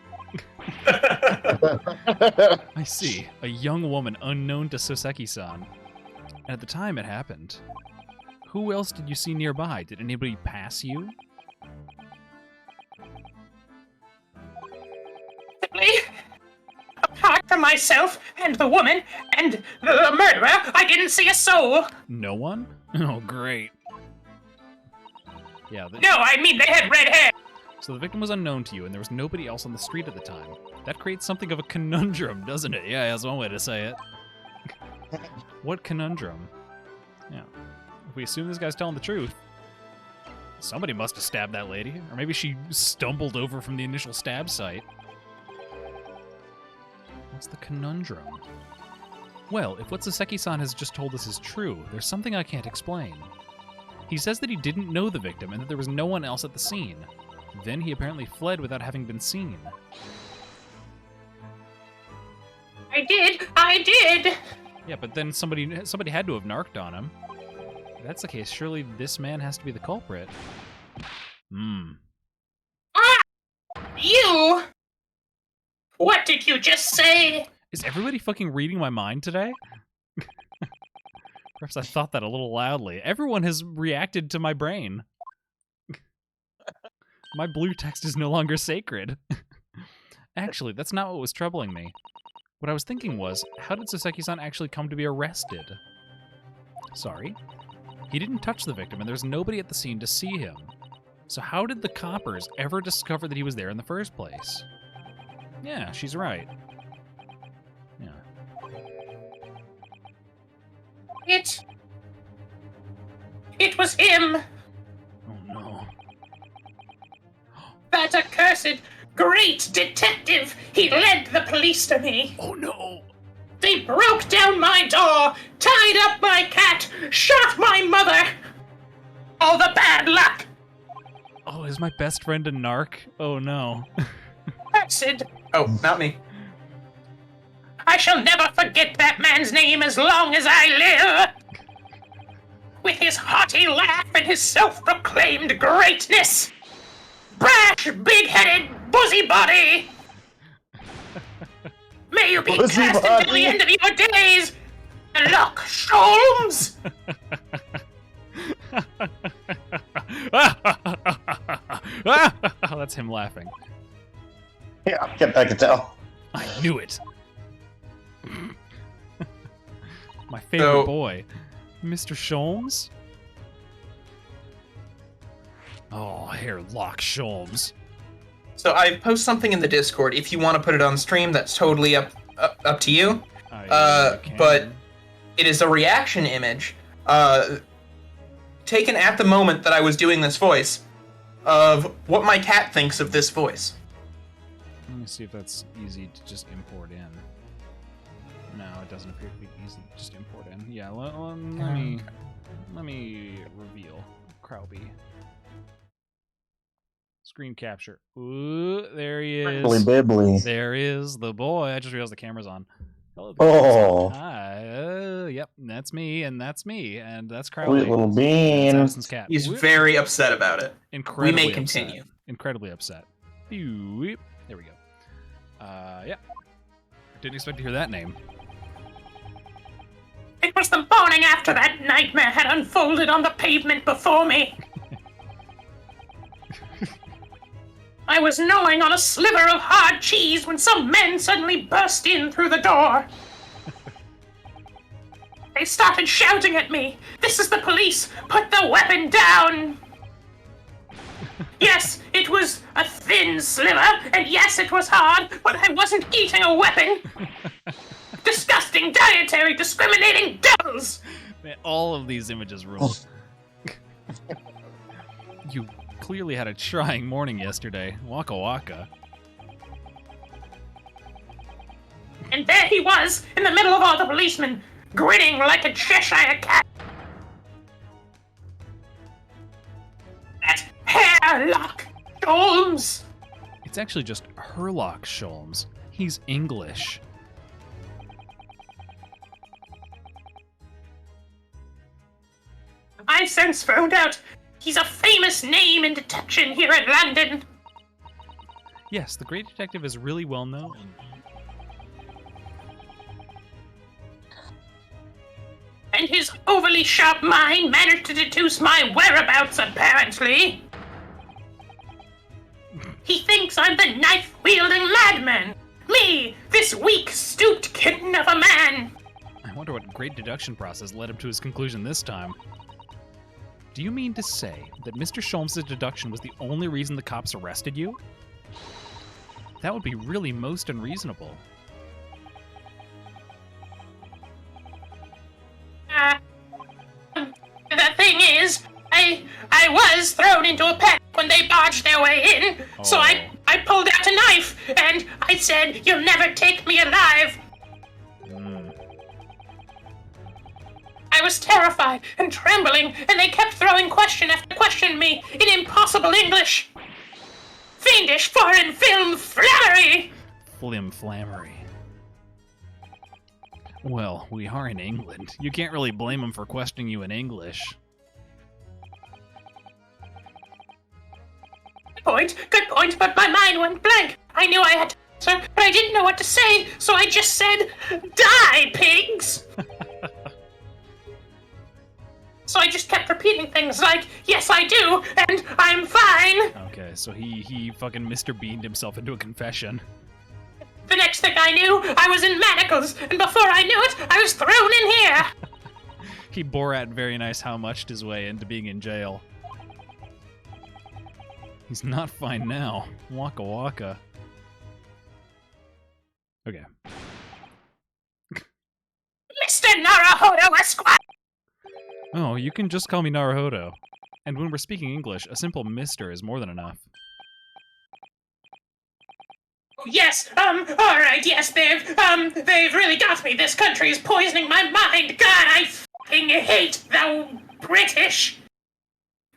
I see. A young woman unknown to Soseki-san. And at the time it happened, who else did you see nearby? Did anybody pass you? Apart from myself and the woman and the murderer, I didn't see a soul. No one? Oh, great. Yeah. No, I mean they had red hair. So the victim was unknown to you, and there was nobody else on the street at the time. That creates something of a conundrum, doesn't it? Yeah, that's one way to say it. What conundrum? Yeah. If we assume this guy's telling the truth, somebody must have stabbed that lady. Or maybe she stumbled over from the initial stab site. What's the conundrum? Well, if what Saseki-san has just told us is true, there's something I can't explain. He says that he didn't know the victim and that there was no one else at the scene. Then he apparently fled without having been seen. I did. Yeah, but then somebody had to have narked on him. If that's the case, surely this man has to be the culprit. You! What did you just say? Is everybody fucking reading my mind today? Perhaps I thought that a little loudly. Everyone has reacted to my brain. My blue text is no longer sacred. Actually, that's not what was troubling me. What I was thinking was, how did Saseki-san actually come to be arrested? Sorry? He didn't touch the victim, and there's nobody at the scene to see him. So how did the coppers ever discover that he was there in the first place? Yeah, she's right. Yeah. It was him! Oh no. That accursed great detective! He led the police to me! Oh no! They broke down my door, tied up my cat, shot my mother! All the bad luck! Oh, is my best friend a narc? Oh no. Acid! Oh, not me. I shall never forget that man's name as long as I live! With his haughty laugh and his self-proclaimed greatness! Brash, big-headed, busybody! May you be cast into the end of your days! Look, Sholmes! That's him laughing. Yeah, I can tell. I knew it. My favorite boy, Mr. Sholmes. Oh, Hairlock Sholmes. So I post something in the Discord. If you want to put it on stream, that's totally up to you. But it is a reaction image, taken at the moment that I was doing this voice, of what my cat thinks of this voice. Let me see if that's easy to just import in. No, it doesn't appear to be easy to just import in. Yeah, let me reveal Krauby. Screen capture. Ooh, there he is. Bibbly. There is the boy. I just realized the camera's on. Hello, Oh. hi. Yep, that's me, and that's me, and that's Crowley. Sweet little bean. That's Addison's cat. He's very upset about it. Incredibly we may upset. continue. Incredibly upset. There we go. Yeah. Didn't expect to hear that name. It was the morning after that nightmare had unfolded on the pavement before me. I was gnawing on a sliver of hard cheese when some men suddenly burst in through the door. They started shouting at me, "This is the police! Put the weapon down!" Yes, it was a thin sliver, and yes, it was hard, but I wasn't eating a weapon! Disgusting, dietary, discriminating devils! Man, all of these images rule. You clearly had a trying morning yesterday. Waka waka. And there he was, in the middle of all the policemen, grinning like a Cheshire cat. That Hairlock Sholmes! It's actually just Herlock Sholmes. He's English. I've since found out he's a famous name in detection here at London. Yes, the great detective is really well known. And his overly sharp mind managed to deduce my whereabouts, apparently. He thinks I'm the knife-wielding madman. Me, this weak, stooped kitten of a man! I wonder what great deduction process led him to his conclusion this time. Do you mean to say that Mr. Sholmes' deduction was the only reason the cops arrested you? That would be really most unreasonable. The thing is, I was thrown into a panic when they barged their way in, so I pulled out a knife, and I said, "You'll never take me alive." I was terrified and trembling, and they kept throwing question after question at me in impossible English. Fiendish foreign film flammery! Flimflammery. Well, we are in England. You can't really blame them for questioning you in English. Good point, but my mind went blank. I knew I had to answer, but I didn't know what to say, so I just said, "Die, pigs!" So I just kept repeating things like, "Yes, I do," and "I'm fine." Okay, so he fucking Mr. Beaned himself into a confession. The next thing I knew, I was in manacles, and before I knew it, I was thrown in here. He Borat very nice how muched his way into being in jail. He's not fine now. Waka waka. Okay. Mr. Naruhodo Esquire! Oh, you can just call me Naruhodo. And when we're speaking English, a simple mister is more than enough. Yes, alright, yes, they've really got me. This country is poisoning my mind. God, I fucking hate the British.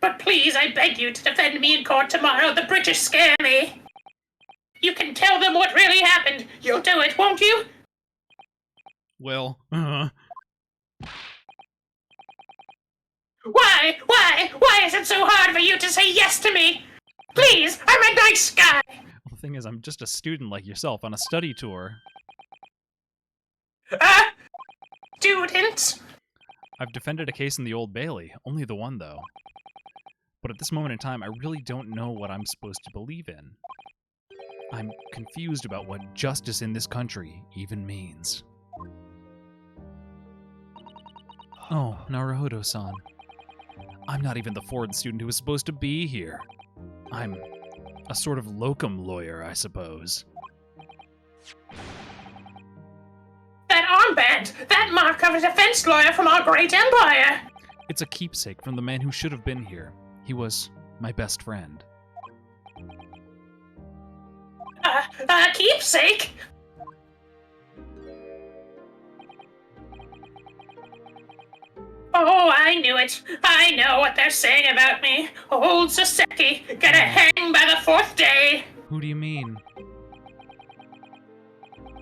But please, I beg you to defend me in court tomorrow. The British scare me. You can tell them what really happened. You'll do it, won't you? Well, Why is it so hard for you to say yes to me? Please, I'm a nice guy. the thing is, I'm just a student like yourself on a study tour. Student? I've defended a case in the Old Bailey, only the one though. But at this moment in time, I really don't know what I'm supposed to believe in. I'm confused about what justice in this country even means. Oh, Naruhodo-san. I'm not even the foreign student who was supposed to be here. I'm a sort of locum lawyer, I suppose. That armband! That mark of a defense lawyer from our great empire! It's a keepsake from the man who should have been here. He was my best friend. Keepsake? Oh, I knew it. I know what they're saying about me. Old Soseki, gonna hang by the fourth day. Who do you mean?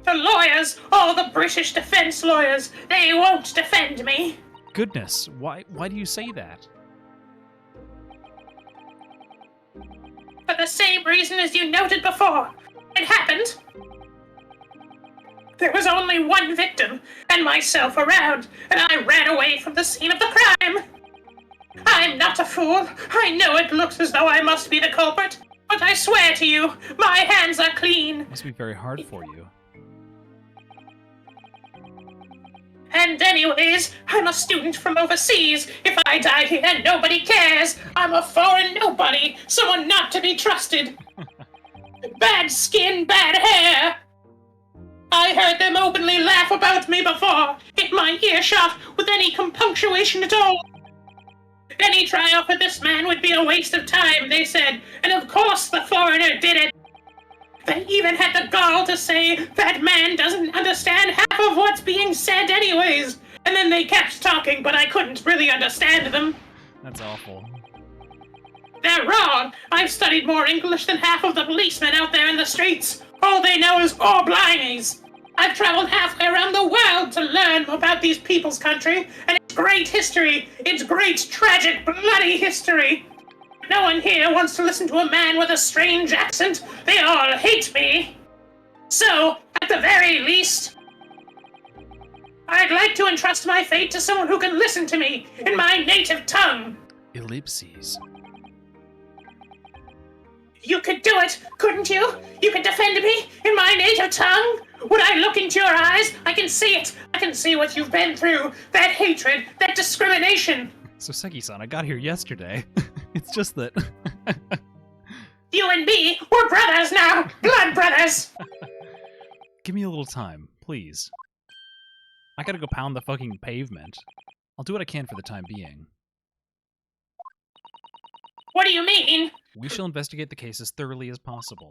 The lawyers, all the British defense lawyers, they won't defend me. Goodness, why do you say that? For the same reason as you noted before. It happened. There was only one victim, and myself around, and I ran away from the scene of the crime. I'm not a fool. I know it looks as though I must be the culprit, but I swear to you, my hands are clean. It must be very hard for you. And anyways, I'm a student from overseas. If I die here, nobody cares. I'm a foreign nobody, someone not to be trusted. Bad skin, bad hair. I heard them openly laugh about me before, in my earshot, with any compunctuation at all. Any trial for this man would be a waste of time, they said, and of course the foreigner did it. They even had the gall to say that man doesn't understand half of what's being said anyways. And then they kept talking, but I couldn't really understand them. That's awful. They're wrong. I've studied more English than half of the policemen out there in the streets. All they know is "oh, blimeys." I've traveled halfway around the world to learn about these people's country, and it's great history. It's great, tragic, bloody history. No one here wants to listen to a man with a strange accent. They all hate me. So, at the very least, I'd like to entrust my fate to someone who can listen to me in my native tongue. Ellipses. You could do it, couldn't you? You could defend me in my native tongue? When I look into your eyes, I can see it. I can see what you've been through. That hatred, that discrimination. So Seki-san, I got here yesterday. It's just that... You and me, we're brothers now. Blood brothers. Give me a little time, please. I gotta go pound the fucking pavement. I'll do what I can for the time being. What do you mean? We shall investigate the case as thoroughly as possible.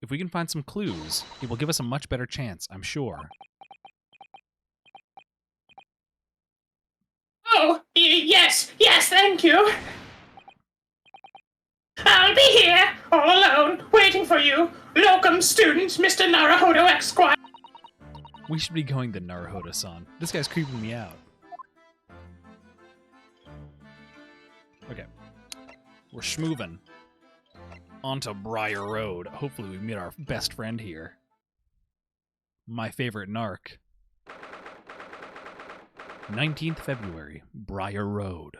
If we can find some clues, it will give us a much better chance, I'm sure. Oh, yes, thank you. I'll be here, all alone, waiting for you, locum student, Mr. Naruhodo Esquire. We should be going to Naruhodo-san. This guy's creeping me out. Okay. We're schmoovin'. Onto Briar Road. Hopefully we meet our best friend here. My favorite narc. 19th February, Briar Road.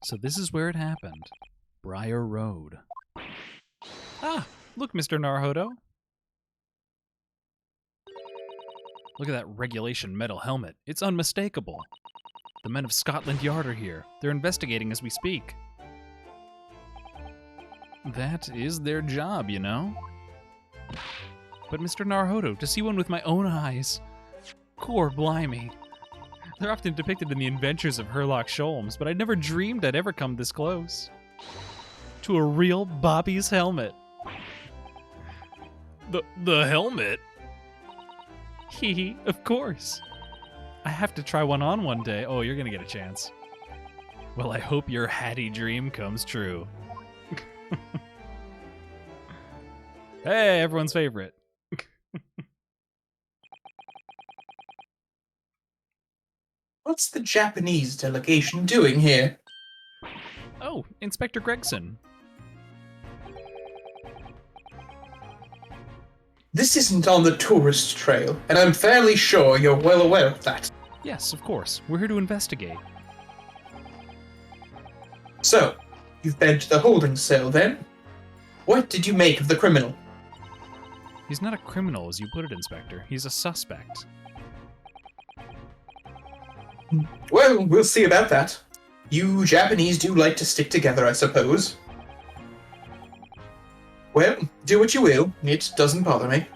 So this is where it happened. Briar Road. Ah, look, Mr. Naruhodo. Look at that regulation metal helmet. It's unmistakable. The men of Scotland Yard are here. They're investigating as we speak. That is their job, you know? But Mr. Naruhodo, to see one with my own eyes. Poor Blimey. They're often depicted in the adventures of Herlock Sholmes, but I never dreamed I'd ever come this close. To a real Bobby's helmet. The helmet? Hee, of course. I have to try one on one day. Oh, you're gonna get a chance. Well, I hope your hatty dream comes true. Hey, everyone's favorite. What's the Japanese delegation doing here? Oh, Inspector Gregson. This isn't on the tourist trail, and I'm fairly sure you're well aware of that. Yes, of course. We're here to investigate. So, you've been to the holding cell then? What did you make of the criminal? He's not a criminal, as you put it, Inspector. He's a suspect. Well, we'll see about that. You Japanese do like to stick together, I suppose. Well, do what you will. It doesn't bother me.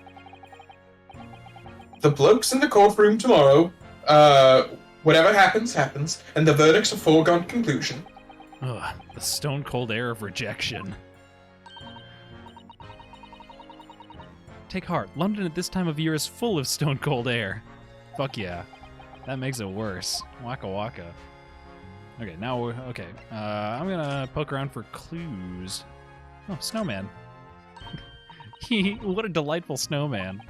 The bloke's in the courtroom tomorrow. Whatever happens, happens, and the verdict's a foregone conclusion. Ugh, the stone-cold air of rejection. Take heart. London at this time of year is full of stone-cold air. Fuck yeah. That makes it worse. Waka waka. Okay, now we're... Okay. I'm gonna poke around for clues. Oh, snowman. What a delightful snowman.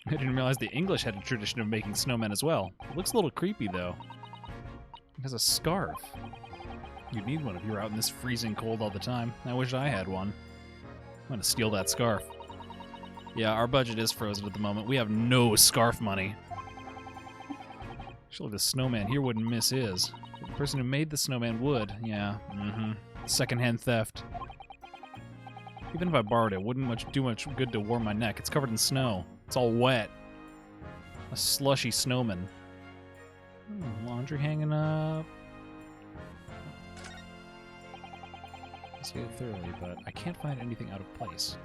I didn't realize the English had a tradition of making snowmen as well. It looks a little creepy, though. It has a scarf. You'd need one if you were out in this freezing cold all the time. I wish I had one. I'm gonna steal that scarf. Yeah, our budget is frozen at the moment. We have no scarf money. Surely the snowman here wouldn't miss his. The person who made the snowman would. Yeah, Secondhand theft. Even if I borrowed it, wouldn't do much good to warm my neck. It's covered in snow. It's all wet. A slushy snowman. Laundry hanging up. Let's get it thoroughly, but I can't find anything out of place.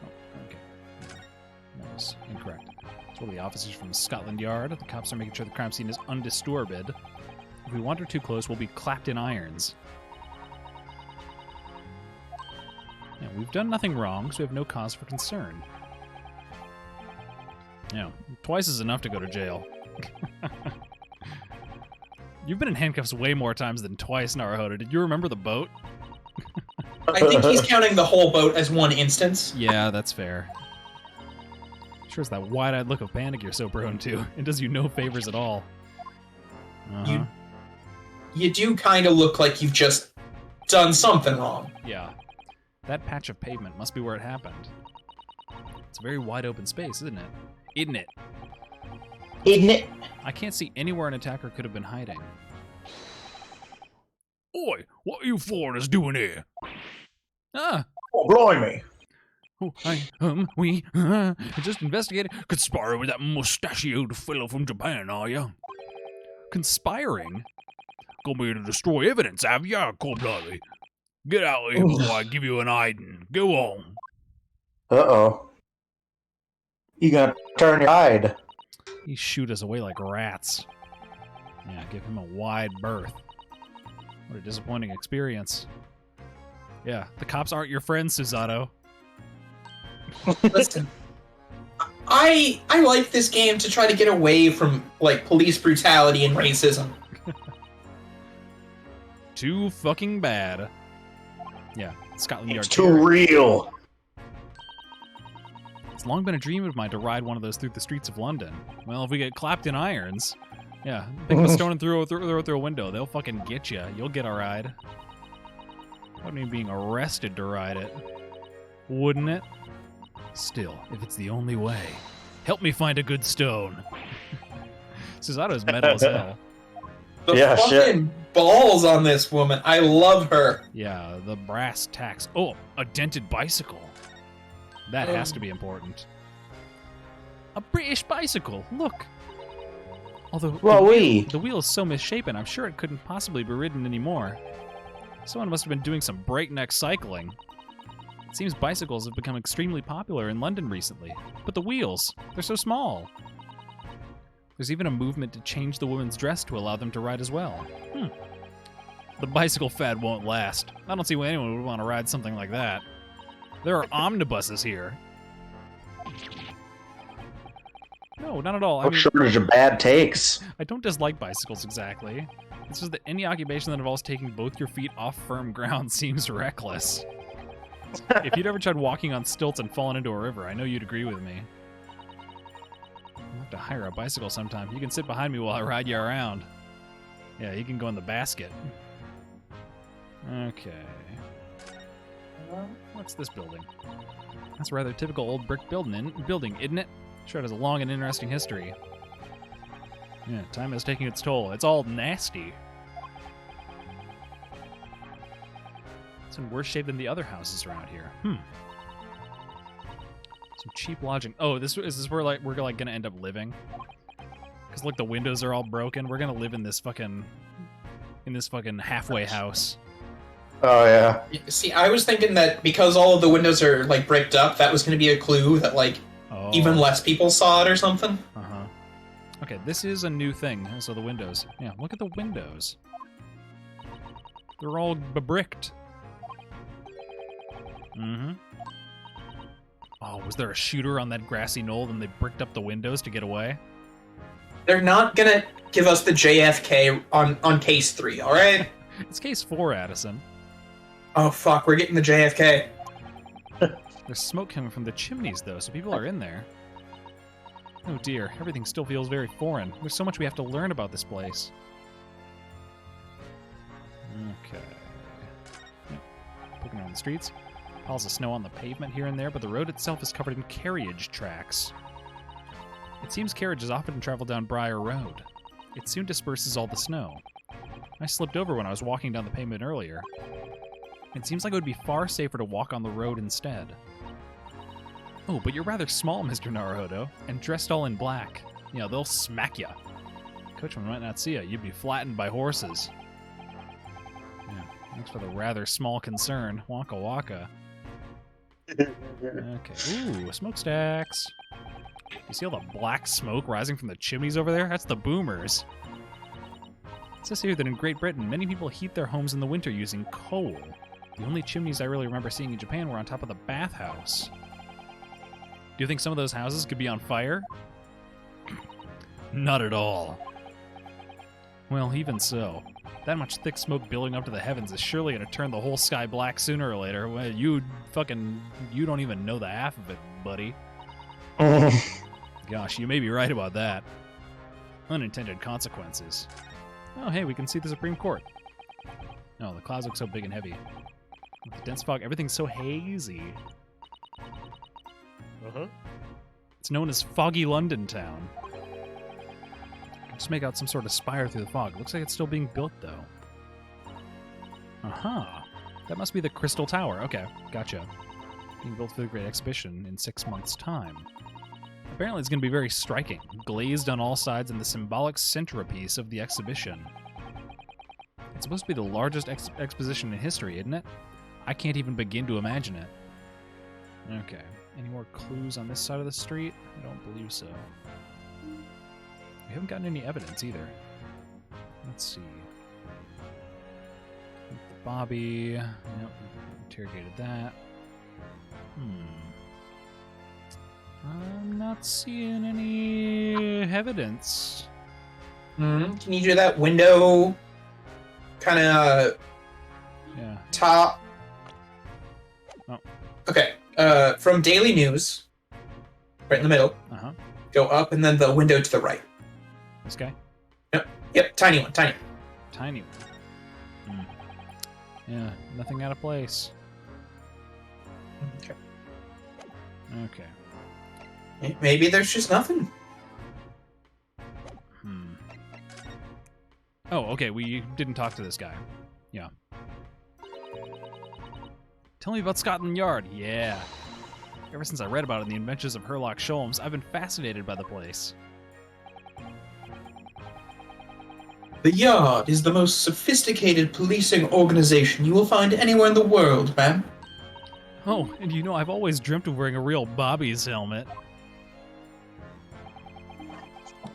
Oh, okay. That was incorrect. It's one of the officers from Scotland Yard. The cops are making sure the crime scene is undisturbed. If we wander too close, we'll be clapped in irons. Now, we've done nothing wrong, so we have no cause for concern. Now, twice is enough to go to jail. You've been in handcuffs way more times than twice, Naruhodo. Did you remember the boat? I think he's counting the whole boat as one instance. Yeah, that's fair. Sure, it's that wide-eyed look of panic you're so prone to. It does you no favors at all. You do kind of look like you've just done something wrong. Yeah. That patch of pavement must be where it happened. It's a very wide open space, isn't it? Isn't it? Isn't it? I can't see anywhere an attacker could have been hiding. Oi, what are you foreigners doing here? Ah, Oh, blimey. we just investigated. Conspiring with that mustachioed fellow from Japan, are you? Conspiring? Come here to destroy evidence, have ya? Come, bloody. Get out of here before I give you an hiding. Go on. Uh-oh. You gonna turn your hide? He shoot us away like rats. Yeah, give him a wide berth. What a disappointing experience. Yeah, the cops aren't your friends, Susato. Listen, I like this game to try to get away from like police brutality and racism. Too fucking bad. Yeah, Scotland Yard. It's too real. It's long been a dream of mine to ride one of those through the streets of London. Well, if we get clapped in irons, yeah, pick up a stone and throw it through a window. They'll fucking get you. You'll get a ride. Wouldn't mean being arrested to ride it, wouldn't it? Still, if it's the only way, help me find a good stone. Susato's metal as hell. The Yeah, fucking shit. balls on this woman. I love her. Yeah, the brass tacks. Oh, a dented bicycle. That has to be important. A British bicycle. Look. Although the wheel is so misshapen, I'm sure it couldn't possibly be ridden anymore. Someone must have been doing some breakneck cycling. It seems bicycles have become extremely popular in London recently. But the wheels, they're so small. There's even a movement to change the women's dress to allow them to ride as well. The bicycle fad won't last. I don't see why anyone would want to ride something like that. There are omnibuses here. No, not at all. No shortage of bad takes. I don't dislike bicycles exactly. It's just that any occupation that involves taking both your feet off firm ground seems reckless. If you'd ever tried walking on stilts and fallen into a river, I know you'd agree with me. I'll have to hire a bicycle sometime. You can sit behind me while I ride you around. Yeah, you can go in the basket. Okay. What's this building? That's a rather typical old brick building, isn't it? Sure, it has a long and interesting history. Yeah, time is taking its toll. It's all nasty. It's in worse shape than the other houses around here. Some cheap lodging. Oh, is this where like we're like gonna end up living? Because look, the windows are all broken. We're gonna live in this fucking halfway house. Oh, yeah. See, I was thinking that because all of the windows are like bricked up, that was going to be a clue that like even less people saw it or something. Okay, this is a new thing. So the windows. Yeah, look at the windows. They're all bricked. Oh, was there a shooter on that grassy knoll and they bricked up the windows to get away? They're not going to give us the JFK on case 3, all right? It's case 4, Addison. Oh, fuck, we're getting the JFK. There's smoke coming from the chimneys, though, so people are in there. Oh dear, everything still feels very foreign. There's so much we have to learn about this place. Okay. Poking around the streets. Piles of snow on the pavement here and there, but the road itself is covered in carriage tracks. It seems carriages often travel down Briar Road. It soon disperses all the snow. I slipped over when I was walking down the pavement earlier. It seems like it would be far safer to walk on the road instead. Oh, but you're rather small, Mr. Naruhodo, and dressed all in black. You know, they'll smack ya. Coachman might not see ya. You'd be flattened by horses. Yeah, thanks for the rather small concern. Waka waka. Okay. Ooh, smokestacks. You see all the black smoke rising from the chimneys over there? That's the boomers. It says here that in Great Britain, many people heat their homes in the winter using coal. The only chimneys I really remember seeing in Japan were on top of the bathhouse. Do you think some of those houses could be on fire? Not at all. Well, even so. That much thick smoke billowing up to the heavens is surely going to turn the whole sky black sooner or later. Well, you don't even know the half of it, buddy. Gosh, you may be right about that. Unintended consequences. Oh, hey, we can see the Supreme Court. Oh, the clouds look so big and heavy. With the dense fog, everything's so hazy. It's known as Foggy London Town. I can just make out some sort of spire through the fog. Looks like it's still being built, though. Uh-huh. That must be the Crystal Tower. Okay, gotcha. Being built for the Great Exhibition in 6 months' time. Apparently it's going to be very striking, glazed on all sides and the symbolic centerpiece of the exhibition. It's supposed to be the largest exposition in history, isn't it? I can't even begin to imagine it. Okay. Any more clues on this side of the street? I don't believe so. We haven't gotten any evidence either. Let's see. Bobby. Yep. Interrogated that. I'm not seeing any evidence. Can you do that window kind of Yeah. top? Oh. Okay. From Daily News, right in the middle, Uh-huh. go up and then the window to the right. This guy? Yep, tiny one, tiny. Tiny one. Yeah, nothing out of place. Okay. Okay. Maybe there's just nothing. Oh, okay, we didn't talk to this guy. Yeah. Tell me about Scotland Yard. Yeah. Ever since I read about it in The Adventures of Sherlock Holmes, I've been fascinated by the place. The Yard is the most sophisticated policing organization you will find anywhere in the world, ma'am. Oh, and you know, I've always dreamt of wearing a real Bobby's helmet.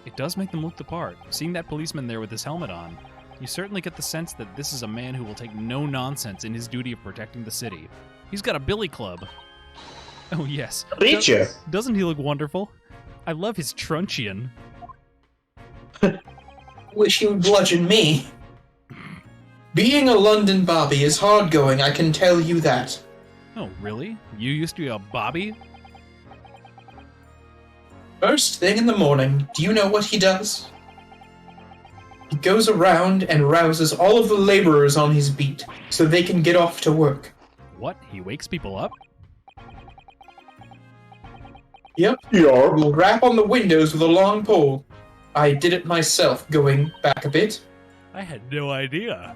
It does make them look the part. Seeing that policeman there with his helmet on, you certainly get the sense that this is a man who will take no nonsense in his duty of protecting the city. He's got a billy club. Oh, yes. Beat you. Doesn't he look wonderful? I love his truncheon. Wish you would bludgeon me. Being a London Bobby is hard going, I can tell you that. Oh, really? You used to be a Bobby? First thing in the morning, do you know what he does? He goes around and rouses all of the laborers on his beat so they can get off to work. What? He wakes people up? Yep. Yeah. We'll rap on the windows with a long pole. I did it myself, going back a bit. I had no idea.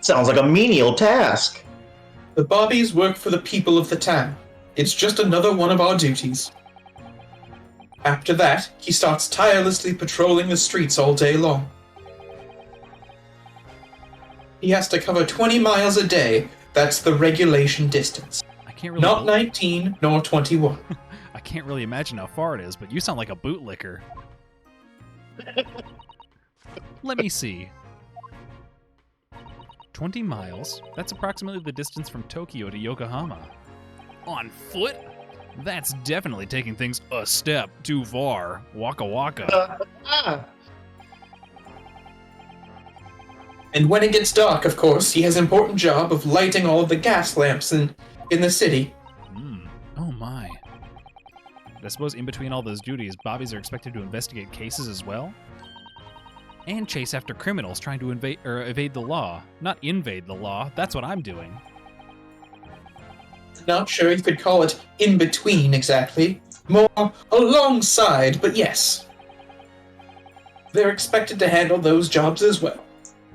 Sounds like a menial task. The Bobbies work for the people of the town. It's just another one of our duties. After that, he starts tirelessly patrolling the streets all day long. He has to cover 20 miles a day. That's the regulation distance. I can't really. Not 19 nor 21. I can't really imagine how far it is, but you sound like a bootlicker. Let me see. 20 miles? That's approximately the distance from Tokyo to Yokohama. On foot? That's definitely taking things a step too far. Waka waka. And when it gets dark, of course, he has an important job of lighting all of the gas lamps in the city. Oh my. I suppose in between all those duties, Bobbies are expected to investigate cases as well? And chase after criminals trying to evade the law. Not invade the law. That's what I'm doing. Not sure you could call it in between exactly. More alongside, but yes. They're expected to handle those jobs as well.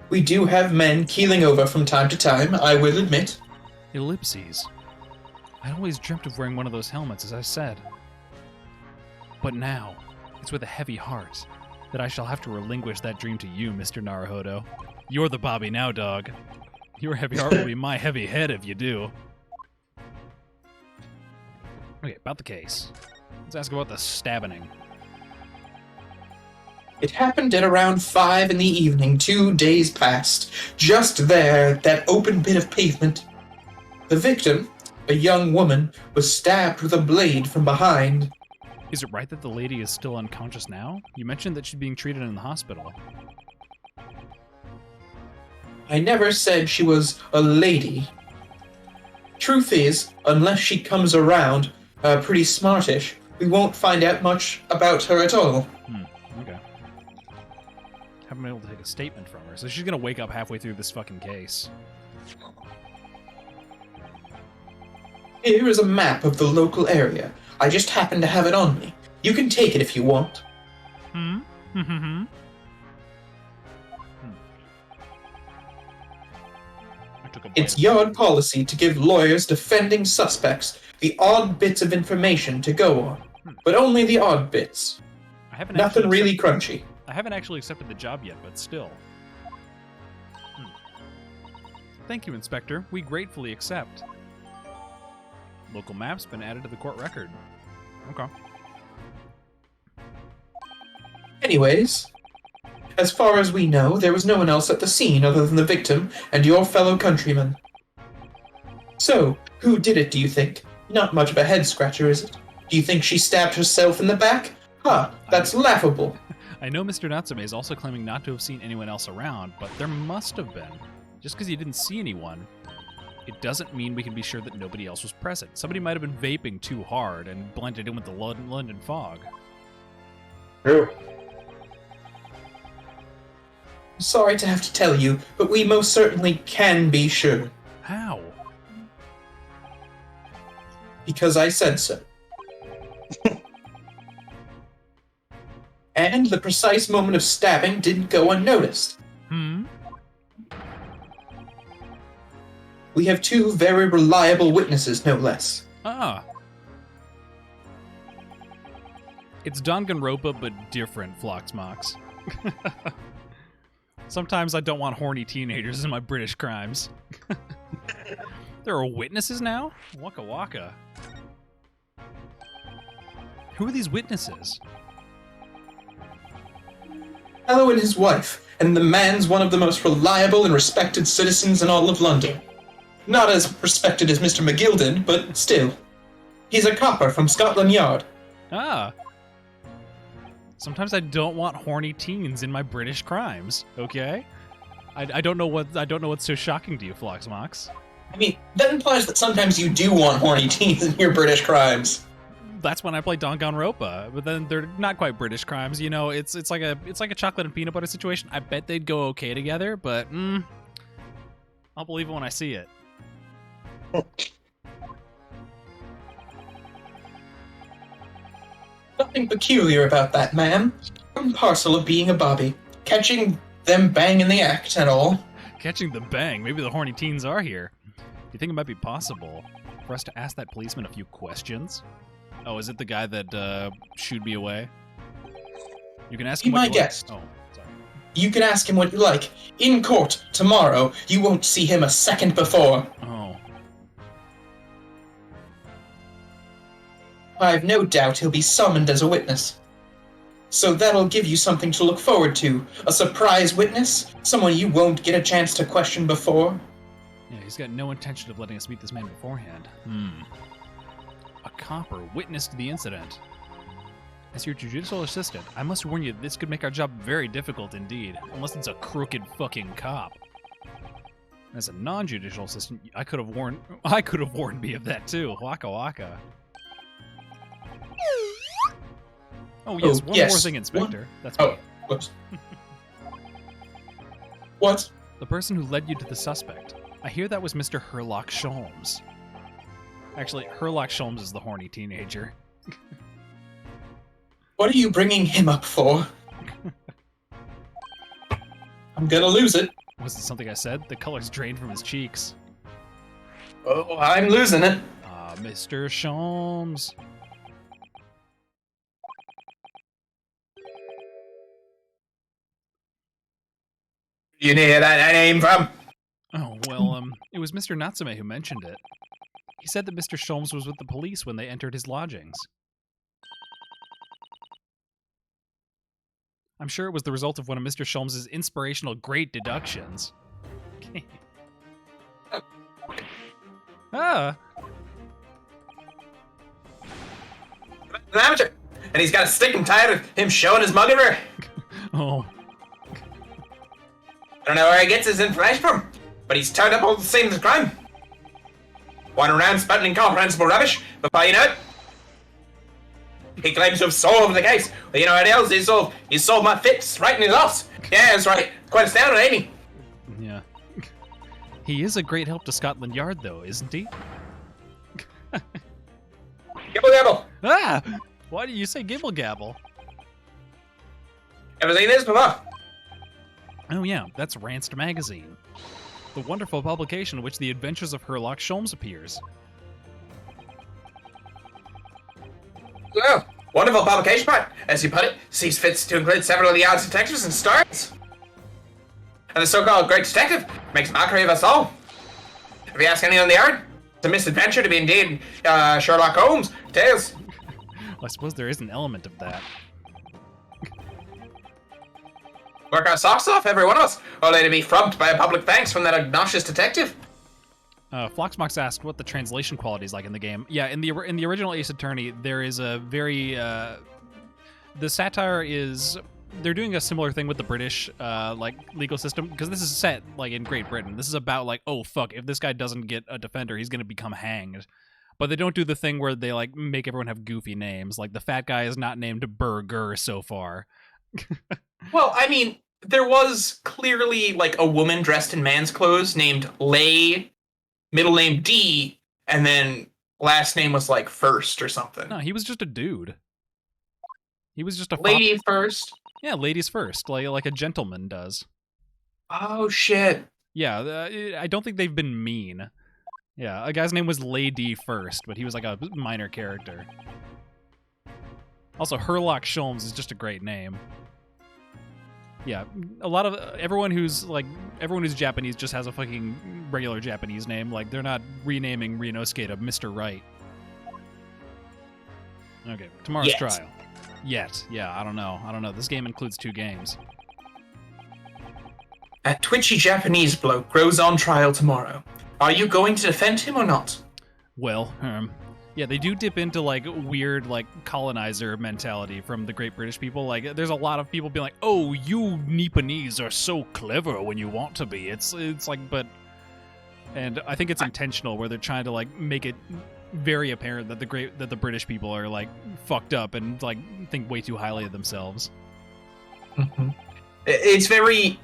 We do have men keeling over from time to time, I will admit. Ellipses. I always dreamt of wearing one of those helmets, as I said. But now, it's with a heavy heart that I shall have to relinquish that dream to you, Mr. Naruhodo. You're the Bobby now, dog. Your heavy heart will be my heavy head if you do. Okay, about the case. Let's ask about the stabbing. It happened at around 5 in the evening, 2 days past. Just there, that open bit of pavement. The victim, a young woman, was stabbed with a blade from behind. Is it right that the lady is still unconscious now? You mentioned that she's being treated in the hospital. I never said she was a lady. Truth is, unless she comes around pretty smartish, we won't find out much about her at all. Okay. Haven't been able to take a statement from her, so she's gonna wake up halfway through this fucking case. Here is a map of the local area. I just happen to have it on me. You can take it if you want. took a bite It's of- Yard policy to give lawyers defending suspects the odd bits of information to go on. But only the odd bits. I haven't Nothing actually really crunchy. I haven't actually accepted the job yet, but still. Thank you, Inspector. We gratefully accept. Local map's been added to the court record. Okay. Anyways, as far as we know, there was no one else at the scene other than the victim and your fellow countrymen. So, who did it, do you think? Not much of a head-scratcher, is it? Do you think she stabbed herself in the back? Huh, that's laughable. I know Mr. Natsume is also claiming not to have seen anyone else around, but there must have been. Just because you didn't see anyone, it doesn't mean we can be sure that nobody else was present. Somebody might have been vaping too hard and blended in with the London fog. True. Sorry to have to tell you, but we most certainly can be sure. How? Because I said so. And the precise moment of stabbing didn't go unnoticed. We have two very reliable witnesses, no less. Ah. It's Danganronpa, but different, Floxmox. Sometimes I don't want horny teenagers in my British crimes. There are witnesses now? Waka waka. Who are these witnesses? Hello and his wife, and the man's one of the most reliable and respected citizens in all of London. Not as respected as Mr. McGilden, but still. He's a copper from Scotland Yard. Ah. Sometimes I don't want horny teens in my British crimes, okay? I don't know what's so shocking to you, Floxmox. I mean, that implies that sometimes you do want horny teens in your British crimes. That's when I play Danganronpa, but then they're not quite British crimes. You know, it's like a chocolate and peanut butter situation. I bet they'd go okay together, but I'll believe it when I see it. Nothing peculiar about that, ma'am. Part and parcel of being a bobby. Catching them bang in the act and all. Catching the bang. Maybe the horny teens are here. Do you think it might be possible for us to ask that policeman a few questions? Oh, is it the guy that shooed me away? You can ask him Be what my you guest. Like. Oh, sorry. You can ask him what you like. In court, tomorrow. You won't see him a second before. Oh. I've no doubt he'll be summoned as a witness. So that'll give you something to look forward to. A surprise witness? Someone you won't get a chance to question before. Yeah, he's got no intention of letting us meet this man beforehand. A copper witnessed the incident. As your judicial assistant, I must warn you this could make our job very difficult indeed, unless it's a crooked fucking cop. As a non-judicial assistant, I could have warned me of that too. Waka waka. Oh yes, one more thing, Inspector. That's Oh, me. whoops. What? The person who led you to the suspect. I hear that was Mr. Herlock Sholmes. Actually, Herlock Sholmes is the horny teenager. What are you bringing him up for? I'm gonna lose it. Was it something I said? The color's drained from his cheeks. Oh, I'm losing it. Ah, Mr. Sholmes. You hear that name from? Oh, well, it was Mr. Natsume who mentioned it. He said that Mr. Sholmes was with the police when they entered his lodgings. I'm sure it was the result of one of Mr. Sholmes' inspirational great deductions. Ah! An amateur, and he's got a stick and tired of him showing his mug everywhere. Oh. I don't know where he gets his information from, but he's turned up all the same as crime. Wandering around spouting incomprehensible rubbish, but by you know it, he claims to have solved the case. Well, you know what else? He solved my fits right in his loss. Yeah, that's right. Quite astounding, ain't he? Yeah. He is a great help to Scotland Yard, though, isn't he? Gibble gabble. Ah! Why do you say gibble gabble? Ever seen this before? Oh yeah, that's Ranced Magazine. The wonderful publication in which the adventures of Herlock Sholmes appears. Well, wonderful publication, but, as you put it, sees fit to include several of the odds detectives and stars. And the so-called great detective makes mockery of us all. If you ask anyone in the art, it's a misadventure to be indeed Sherlock Holmes tales. Well, I suppose there is an element of that. Work our socks off, every one of us, only to be frumped by a public thanks from that obnoxious detective. Floxmox asked what the translation quality is like in the game. Yeah, in the original Ace Attorney, there is a very the satire is they're doing a similar thing with the British like legal system, because this is set like in Great Britain. This is about like, oh fuck, if this guy doesn't get a defender, he's gonna become hanged. But they don't do the thing where they like make everyone have goofy names. Like the fat guy is not named Burger so far. Well, I mean, there was clearly like a woman dressed in man's clothes named Lay, middle name D, and then last name was like First or something. No, he was just a dude. He was just a Lady First. Yeah, ladies first, like a gentleman does. Oh shit. Yeah, I don't think they've been mean. Yeah, a guy's name was Lady First, but he was like a minor character. Also, Herlock Sholmes is just a great name. Yeah, a lot of everyone who's Japanese just has a fucking regular Japanese name. Like they're not renaming Rinosuke to Mr. Right. Okay, tomorrow's trial. Yet, yeah, I don't know. This game includes 2 games. A twitchy Japanese bloke grows on trial tomorrow. Are you going to defend him or not? Well, yeah, they do dip into like weird like colonizer mentality from the Great British people. Like there's a lot of people being like, "Oh, you Nipponese are so clever when you want to be." It's like, but, and I think it's intentional where they're trying to like make it very apparent that the British people are like fucked up and like think way too highly of themselves. Mm-hmm. It's very,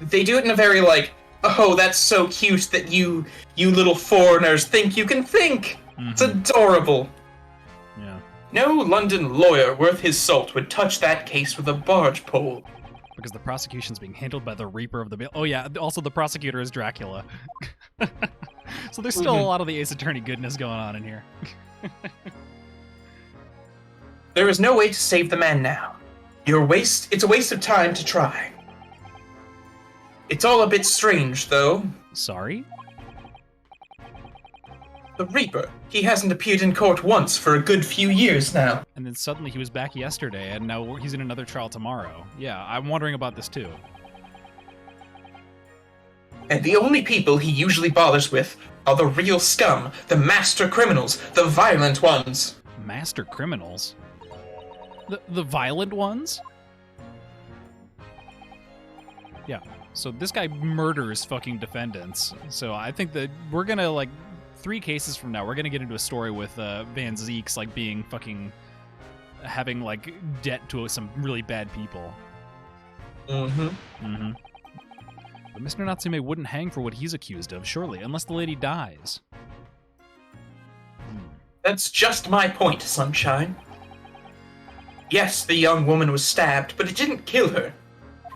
they do it in a very like, oh, that's so cute that you little foreigners think you can think. Mm-hmm. It's adorable. Yeah. No London lawyer worth his salt would touch that case with a barge pole. Because the prosecution's being handled by the Reaper of the... Oh yeah, also the prosecutor is Dracula. So there's still a lot of the Ace Attorney goodness going on in here. There is no way to save the man now. It's a waste of time to try. It's all a bit strange, though. Sorry? The Reaper. He hasn't appeared in court once for a good few years now. And then suddenly he was back yesterday, and now he's in another trial tomorrow. Yeah, I'm wondering about this too. And the only people he usually bothers with are the real scum, the master criminals, the violent ones. Master criminals? The violent ones? Yeah, so this guy murders fucking defendants. So I think that we're gonna, like, 3 cases from now, we're gonna get into a story with Van Zeeks, like, being fucking... having, like, debt to some really bad people. Mm-hmm. Mm-hmm. But Mr. Natsume wouldn't hang for what he's accused of, surely, unless the lady dies. That's just my point, Sunshine. Yes, the young woman was stabbed, but it didn't kill her.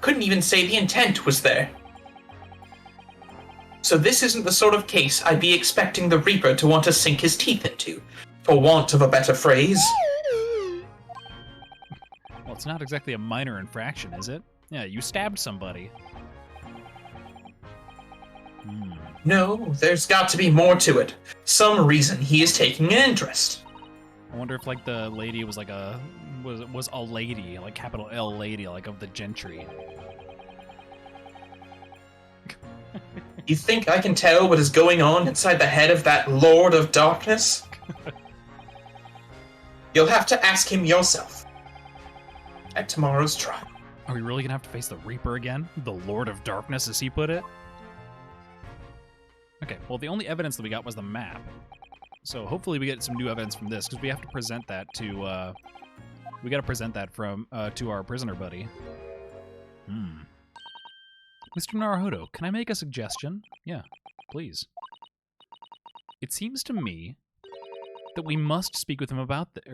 Couldn't even say the intent was there. So this isn't the sort of case I'd be expecting the Reaper to want to sink his teeth into, for want of a better phrase. Well, it's not exactly a minor infraction, is it? Yeah, you stabbed somebody. No, there's got to be more to it. Some reason he is taking an interest. I wonder if, like, the lady was like was a lady, like capital L lady, like of the gentry. You think I can tell what is going on inside the head of that Lord of Darkness? You'll have to ask him yourself. At tomorrow's trial. Are we really gonna have to face the Reaper again? The Lord of Darkness, as he put it? Okay, well, the only evidence that we got was the map. So hopefully we get some new evidence from this, because we have to present that to, we gotta present that from, to our prisoner buddy. Mr. Naruhodo, can I make a suggestion? Yeah, please. It seems to me that we must speak with him about this.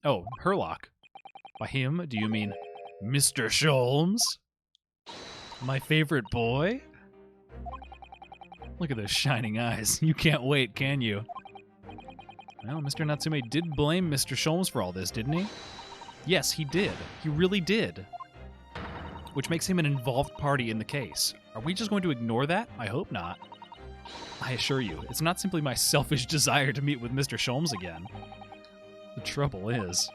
Oh, Herlock. By him, do you mean Mr. Sholmes? My favorite boy? Look at those shining eyes. You can't wait, can you? Well, Mr. Natsume did blame Mr. Sholmes for all this, didn't he? Yes, he did. He really did. Which makes him an involved party in the case. Are we just going to ignore that? I hope not. I assure you, it's not simply my selfish desire to meet with Mr. Sholmes again. The trouble is,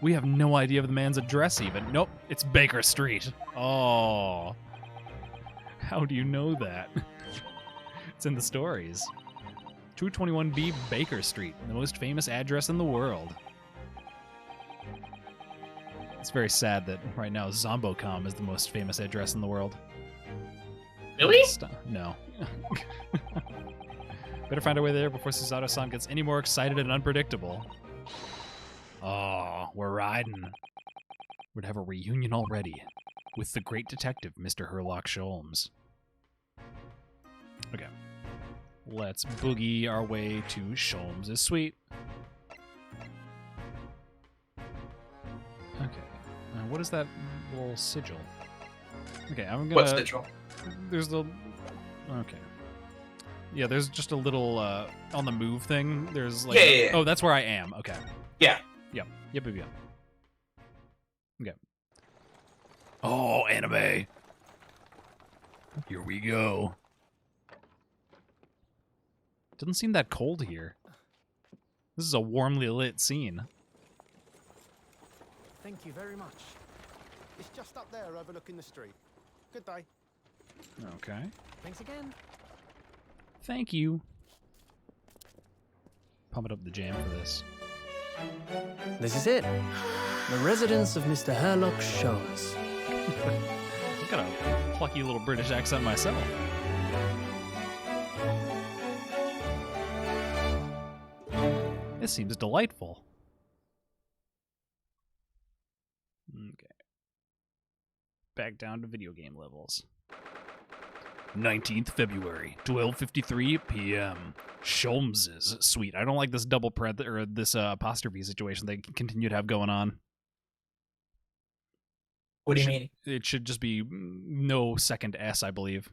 we have no idea of the man's address even. Nope, it's Baker Street. Oh. How do you know that? It's in the stories. 221B Baker Street, the most famous address in the world. It's very sad that right now Zombocom is the most famous address in the world. Really? No. Better find our way there before Susato-san gets any more excited and unpredictable. Oh, we're riding. We'd have a reunion already with the great detective, Mr. Herlock Sholmes. Okay. Let's boogie our way to Sholmes' suite. Okay. What is that little sigil? Okay, I'm gonna... What sigil? There's the... Okay. Yeah, there's just a little, on the move thing. There's like... Yeah. Oh, that's where I am. Okay. Yeah. Yep. Okay. Oh, anime. Here we go. Doesn't seem that cold here. This is a warmly lit scene. Thank you very much. It's just up there overlooking the street. Good day. Okay. Thanks again. Thank you. Pump it up the jam for this. This is it. The residence of Mr. Herlock Sholmes. I've got a plucky little British accent myself. This seems delightful. Okay. Back down to video game levels. 19th February, 12:53 p.m. Sholmes' suite. I don't like this double or this apostrophe situation they continue to have going on. What do you mean? It should just be no second S, I believe.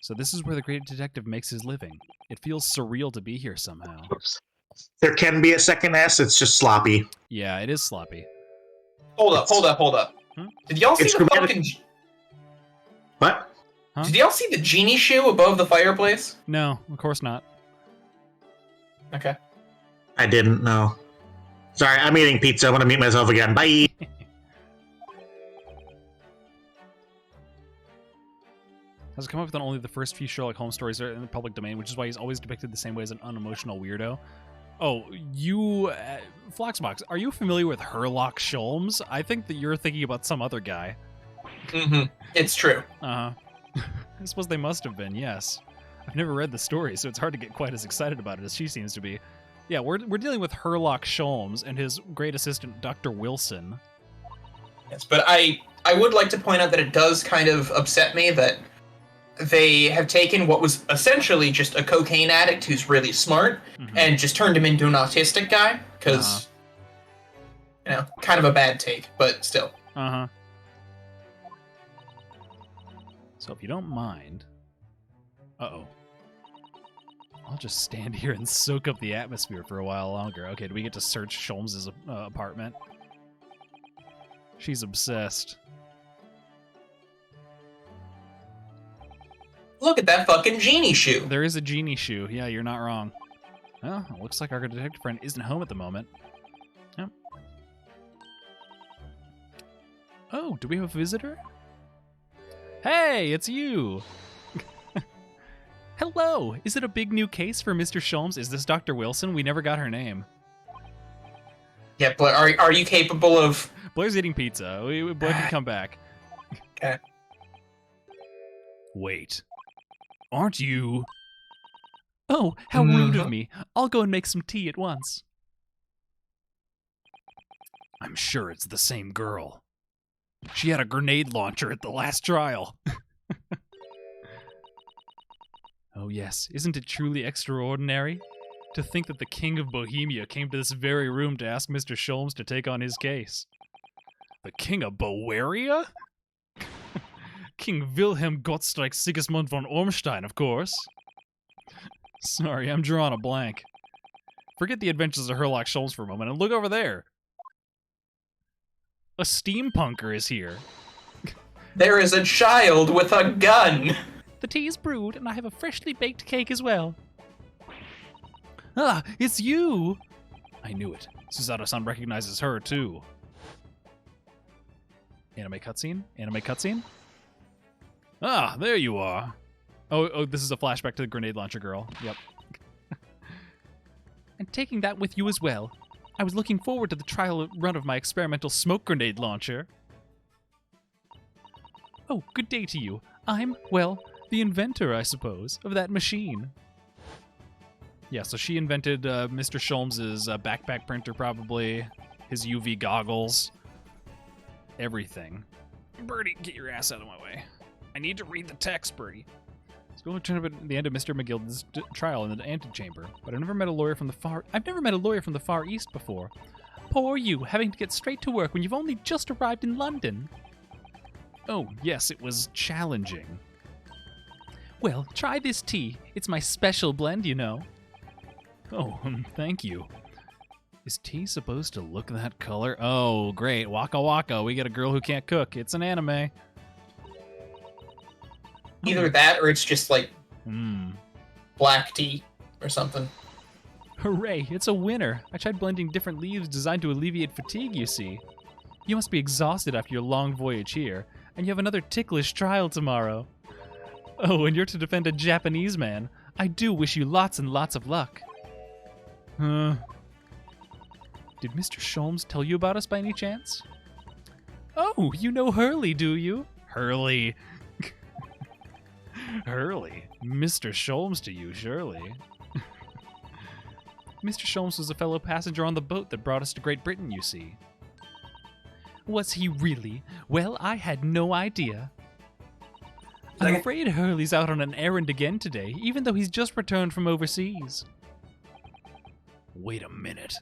So this is where the great detective makes his living. It feels surreal to be here somehow. There can be a second S. It's just sloppy. Yeah, it is sloppy. Hold up. Hmm? Did y'all see It's the grammatic- fucking... What? Huh? Did y'all see the genie shoe above the fireplace? No, of course not. Okay. I didn't know. Sorry, I'm eating pizza. I want to meet myself again. Bye. Has come up with only the first few Sherlock Holmes stories are in the public domain, which is why he's always depicted the same way as an unemotional weirdo. Oh, you... Floxbox, are you familiar with Herlock Sholmes? I think that you're thinking about some other guy. Mm-hmm. It's true. I suppose they must have been, yes. I've never read the story, so it's hard to get quite as excited about it as she seems to be. Yeah, we're dealing with Herlock Sholmes and his great assistant, Dr. Wilson. Yes, but I would like to point out that it does kind of upset me that they have taken what was essentially just a cocaine addict who's really smart and just turned him into an autistic guy, because, you know, kind of a bad take, but still. Uh-huh. So if you don't mind... Uh-oh. I'll just stand here and soak up the atmosphere for a while longer. Okay, do we get to search Sholmes' apartment? She's obsessed. Look at that fucking genie shoe. There is a genie shoe. Yeah, you're not wrong. Well, it looks like our detective friend isn't home at the moment. Yep. Oh, do we have a visitor? Hey, it's you! Hello! Is it a big new case for Mr. Sholmes? Is this Dr. Wilson? We never got her name. Yeah, but are you capable of... Blair's eating pizza. Blair can come back. Okay. Wait. Aren't you... Oh, how rude of me. I'll go and make some tea at once. I'm sure it's the same girl. She had a grenade launcher at the last trial. Oh yes, isn't it truly extraordinary? To think that the King of Bohemia came to this very room to ask Mr. Sholmes to take on his case. The King of Bavaria? King Wilhelm Gottschalk Sigismund von Ormstein, of course. Sorry, I'm drawing a blank. Forget the adventures of Herlock Sholmes for a moment and look over there. A steampunker is here. There is a child with a gun! The tea is brewed, and I have a freshly baked cake as well. Ah, it's you! I knew it. Susato-san recognizes her, too. Anime cutscene? Anime cutscene? Ah, there you are. Oh, this is a flashback to the grenade launcher girl. Yep. And taking that with you as well. I was looking forward to the trial run of my experimental smoke grenade launcher. Oh, good day to you. I'm, well, the inventor, I suppose, of that machine. Yeah, so she invented Mr. Sholmes' backpack printer, probably. His UV goggles. Everything. Birdie, get your ass out of my way. I need to read the text, Birdie. Let's go and turn up at the end of Mr. McGilden's trial in the antechamber. But I've never met a lawyer from the Far East before. Poor you, having to get straight to work when you've only just arrived in London. Oh, yes, it was challenging. Well, try this tea. It's my special blend, you know. Oh, thank you. Is tea supposed to look that color? Oh, great. Waka waka. We get a girl who can't cook. It's an anime. Either that or it's just like black tea or something. Hooray, it's a winner. I tried blending different leaves designed to alleviate fatigue, you see. You must be exhausted after your long voyage here, and you have another ticklish trial tomorrow. Oh, and you're to defend a Japanese man. I do wish you lots and lots of luck. Did Mr. Sholmes tell you about us by any chance? Oh, you know Hurley, do you? Hurley. Hurley. Mr. Sholmes to you, surely. Mr. Sholmes was a fellow passenger on the boat that brought us to Great Britain, you see. Was he really? Well, I had no idea. I'm afraid Hurley's out on an errand again today, even though he's just returned from overseas. Wait a minute.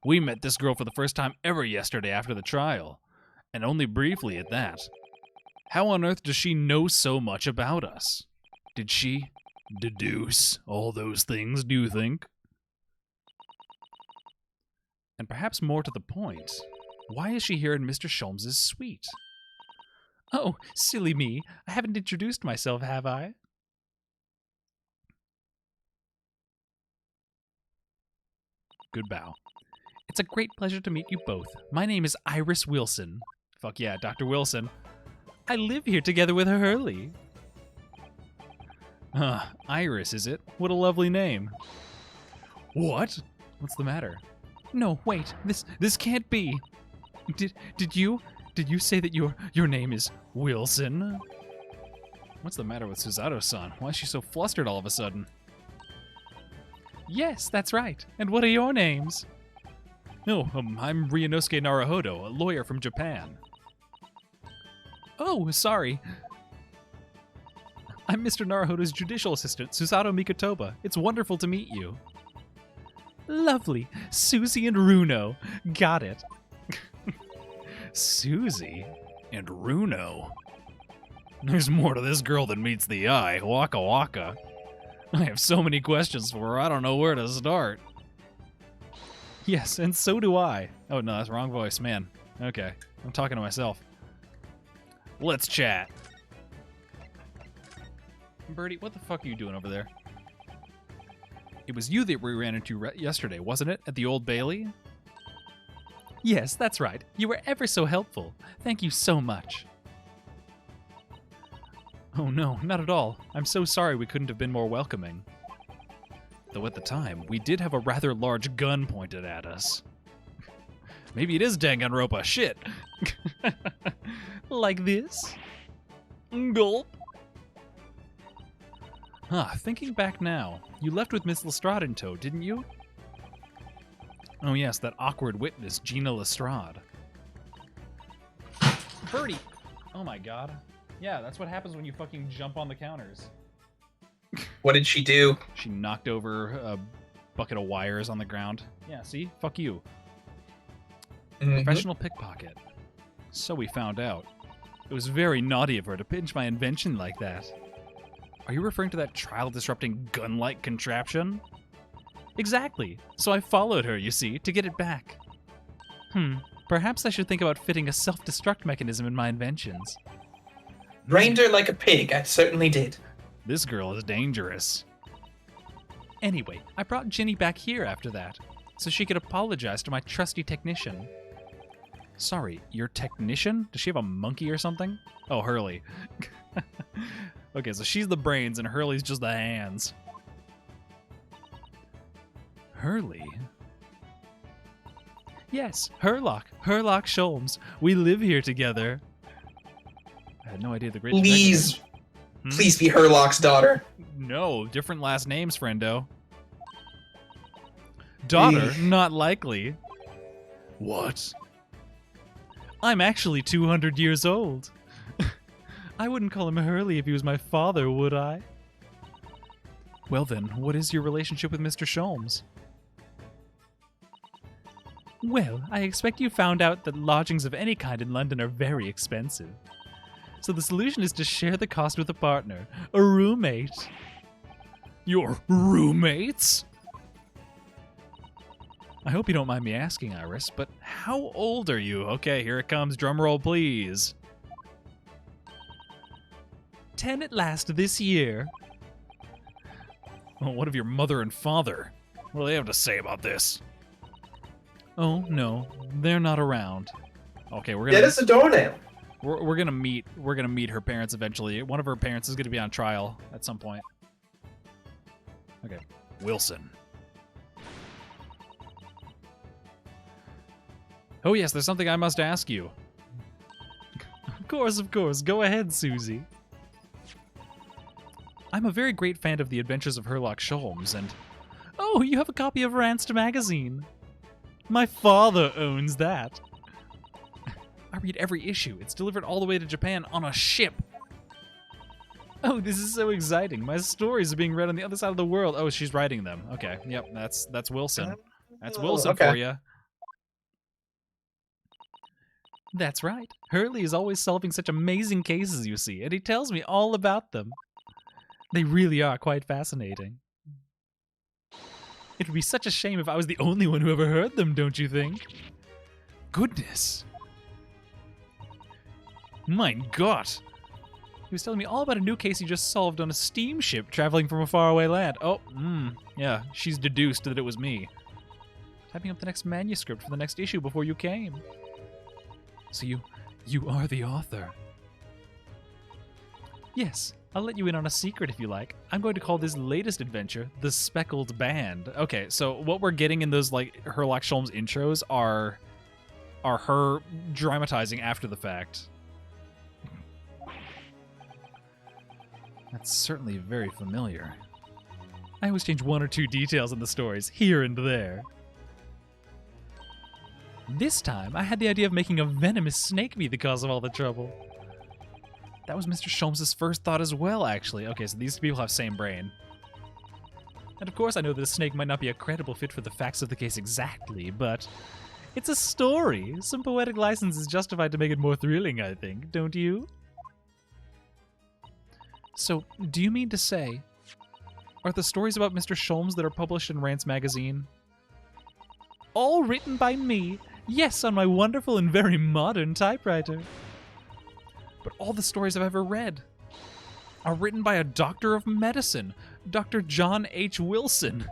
We met this girl for the first time ever yesterday after the trial, and only briefly at that. How on earth does she know so much about us? Did she deduce all those things, do you think? And perhaps more to the point, why is she here in Mr. Sholmes' suite? Oh, silly me. I haven't introduced myself, have I? Good bow. It's a great pleasure to meet you both. My name is Iris Wilson. Fuck yeah, Dr. Wilson. I live here together with Hurley. Iris, is it? What a lovely name. What? What's the matter? No, wait. This can't be. Did you say that your name is Wilson? What's the matter with Susato-san? Why is she so flustered all of a sudden? Yes, that's right. And what are your names? No, I'm Ryunosuke Naruhodo, a lawyer from Japan. Oh, sorry. I'm Mr. Naruhodo's judicial assistant, Susato Mikotoba. It's wonderful to meet you. Lovely. Susie and Runo. Got it. Susie and Runo. There's more to this girl than meets the eye. Waka waka. I have so many questions for her, I don't know where to start. Yes, and so do I. Oh, no, that's the wrong voice. Man. Okay. I'm talking to myself. Let's chat. Birdie, what the fuck are you doing over there? It was you that we ran into yesterday, wasn't it? At the Old Bailey? Yes, that's right. You were ever so helpful. Thank you so much. Oh no, not at all. I'm so sorry we couldn't have been more welcoming. Though at the time, we did have a rather large gun pointed at us. Maybe it is Danganronpa. Shit. Like this? Gulp. Thinking back now, you left with Miss Lestrade in tow, didn't you? Oh yes, that awkward witness, Gina Lestrade. Birdie! Oh my god. Yeah, that's what happens when you fucking jump on the counters. What did she do? She knocked over a bucket of wires on the ground. Yeah, see? Fuck you. Mm-hmm. Professional pickpocket. So we found out. It was very naughty of her to pinch my invention like that. Are you referring to that trial-disrupting gun-like contraption? Exactly. So I followed her, you see, to get it back. Perhaps I should think about fitting a self-destruct mechanism in my inventions. Brained her like a pig, I certainly did. This girl is dangerous. Anyway, I brought Ginny back here after that, so she could apologize to my trusty technician. Sorry, your technician? Does she have a monkey or something? Oh, Hurley. Okay, so she's the brains and Hurley's just the hands. Hurley? Yes, Herlock. Herlock Sholmes. We live here together. I had no idea the great... Please. Please be Herlock's daughter. No, different last names, friendo. Daughter, not likely. What? I'm actually 200 years old. I wouldn't call him Hurley if he was my father, would I? Well then, what is your relationship with Mr. Sholmes? Well, I expect you found out that lodgings of any kind in London are very expensive. So the solution is to share the cost with a partner, a roommate. Your roommates? I hope you don't mind me asking, Iris, but how old are you? Okay, here it comes. Drum roll, please. 10 at last this year. Oh, what of your mother and father? What do they have to say about this? Oh, no. They're not around. Okay, we're gonna... Get us a doornail. We're gonna meet her parents eventually. One of her parents is gonna be on trial at some point. Okay. Wilson. Oh yes, there's something I must ask you. Of course. Go ahead, Susie. I'm a very great fan of the Adventures of Herlock Sholmes, and... Oh, you have a copy of Ranced magazine. My father owns that. I read every issue. It's delivered all the way to Japan on a ship. Oh, this is so exciting. My stories are being read on the other side of the world. Oh, she's writing them. Okay, yep, that's Wilson. That's Wilson for you. That's right. Hurley is always solving such amazing cases, you see, and he tells me all about them. They really are quite fascinating. It would be such a shame if I was the only one who ever heard them, don't you think? Goodness. My God. He was telling me all about a new case he just solved on a steamship traveling from a faraway land. Oh, yeah, she's deduced that it was me. Typing up the next manuscript for the next issue before you came. So you are the author. Yes, I'll let you in on a secret if you like. I'm going to call this latest adventure the Speckled Band. Okay, so what we're getting in those like Herlock Sholmes intros are her dramatizing after the fact. That's certainly very familiar. I always change one or two details in the stories, here and there. This time, I had the idea of making a venomous snake be the cause of all the trouble. That was Mr. Sholmes' first thought as well, actually. Okay, so these people have same brain. And of course I know that a snake might not be a credible fit for the facts of the case exactly, but it's a story. Some poetic license is justified to make it more thrilling, I think, don't you? So, do you mean to say, are the stories about Mr. Sholmes that are published in Rance magazine all written by me? Yes, on my wonderful and very modern typewriter. But all the stories I've ever read are written by a doctor of medicine, Dr. John H. Wilson.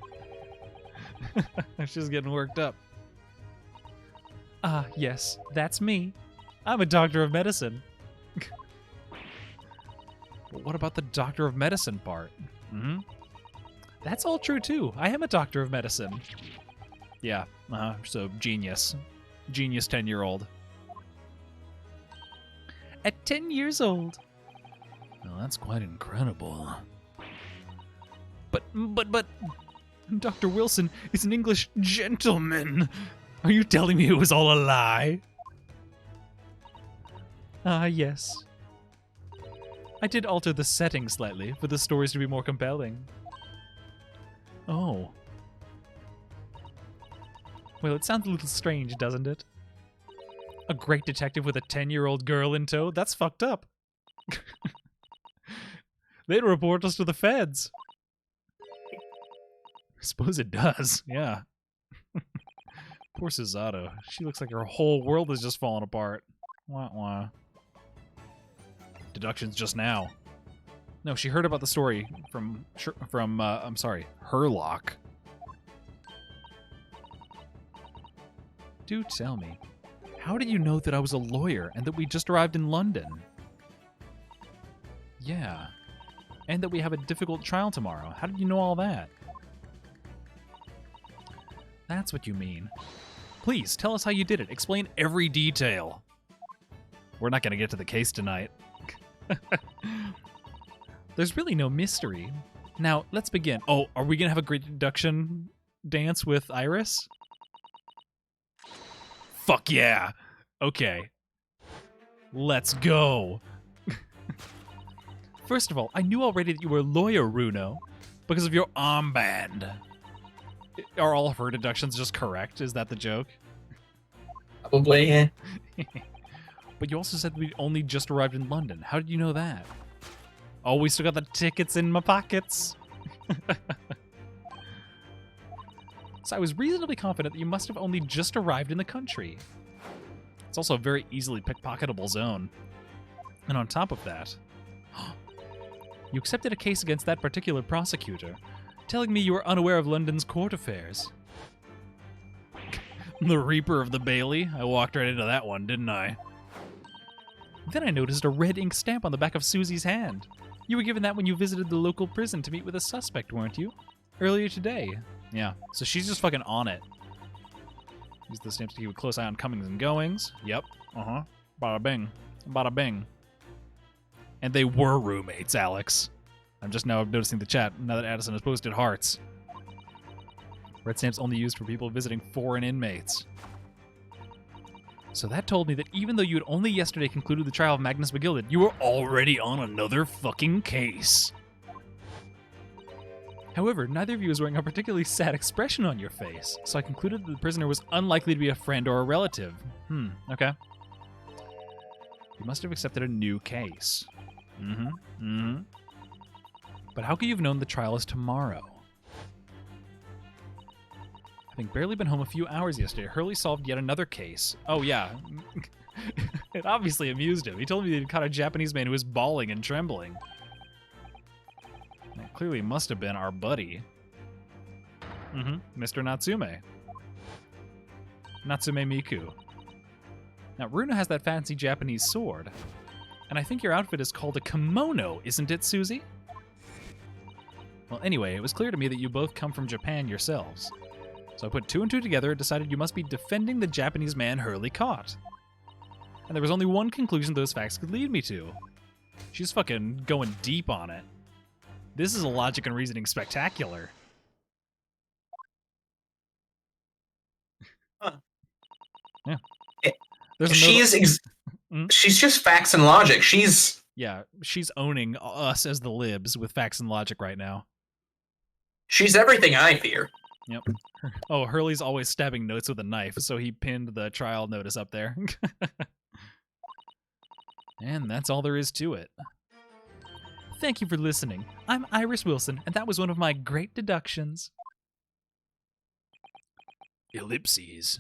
She's getting worked up. Ah, yes, that's me. I'm a doctor of medicine. But what about the doctor of medicine part? That's all true, too. I am a doctor of medicine. Yeah, so genius. Genius 10-year-old. At 10 years old. Well, that's quite incredible. But, Dr. Wilson is an English gentleman. Are you telling me it was all a lie? Ah, yes. I did alter the setting slightly for the stories to be more compelling. Oh. Well, it sounds a little strange, doesn't it? A great detective with a 10-year-old girl in tow? That's fucked up. They'd report us to the feds. I suppose it does, yeah. Poor Susato. She looks like her whole world is just falling apart. Wah wah. Deductions just now. No, she heard about the story from I'm sorry, Herlock. Do tell me, how did you know that I was a lawyer and that we just arrived in London? Yeah. And that we have a difficult trial tomorrow. How did you know all that? That's what you mean. Please, tell us how you did it. Explain every detail. We're not going to get to the case tonight. There's really no mystery. Now, let's begin. Oh, are we going to have a great deduction dance with Iris? Fuck yeah. Okay. Let's go. First of all, I knew already that you were a lawyer, Runo, because of your armband. Are all of her deductions just correct? Is that the joke? Probably, yeah. But you also said we only just arrived in London. How did you know that? Oh, we still got the tickets in my pockets. So I was reasonably confident that you must have only just arrived in the country. It's also a very easily pickpocketable zone. And on top of that, you accepted a case against that particular prosecutor, telling me you were unaware of London's court affairs. The Reaper of the Bailey. I walked right into that one, didn't I? Then I noticed a red ink stamp on the back of Susie's hand. You were given that when you visited the local prison to meet with a suspect, weren't you? Earlier today. Yeah, so she's just fucking on it. Use the stamps to keep a close eye on comings and goings. Yep. Uh-huh. Bada bing. Bada bing. And they were roommates, Alex. I'm just now noticing the chat, now that Addison has posted hearts. Red stamps only used for people visiting foreign inmates. So that told me that even though you had only yesterday concluded the trial of Magnus McGilded, you were already on another fucking case. However, neither of you was wearing a particularly sad expression on your face, so I concluded that the prisoner was unlikely to be a friend or a relative. Okay. You must have accepted a new case. But how could you have known the trial is tomorrow? Having barely been home a few hours yesterday, Hurley solved yet another case. Oh yeah. It obviously amused him. He told me that he'd caught a Japanese man who was bawling and trembling. That clearly must have been our buddy. Mr. Natsume. Natsume Miku. Now, Runa has that fancy Japanese sword. And I think your outfit is called a kimono, isn't it, Susie? Well, anyway, it was clear to me that you both come from Japan yourselves. So I put two and two together and decided you must be defending the Japanese man Hurley caught. And there was only one conclusion those facts could lead me to. She's fucking going deep on it. This is a logic and reasoning spectacular. Yeah. She's just facts and logic. She's owning us as the libs with facts and logic right now. She's everything I fear. Yep. Oh, Hurley's always stabbing notes with a knife, so he pinned the trial notice up there. And that's all there is to it. Thank you for listening. I'm Iris Wilson, and that was one of my great deductions. Ellipses.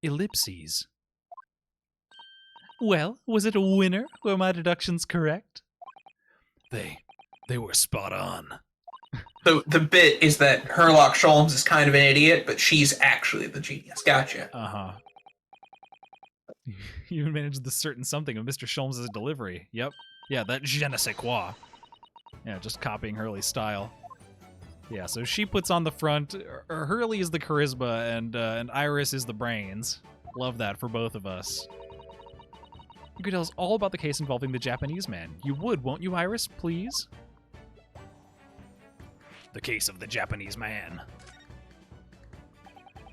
Ellipses. Well, was it a winner? Were my deductions correct? They were spot on. The bit is that Herlock Sholmes is kind of an idiot, but she's actually the genius. Gotcha. Uh-huh. You managed the certain something of Mr. Sholmes' delivery. Yep. Yeah, that je ne sais quoi. Yeah, just copying Hurley's style. Yeah, so she puts on the front. Hurley is the charisma, and Iris is the brains. Love that for both of us. You could tell us all about the case involving the Japanese man. You would, won't you, Iris, please? The case of the Japanese man.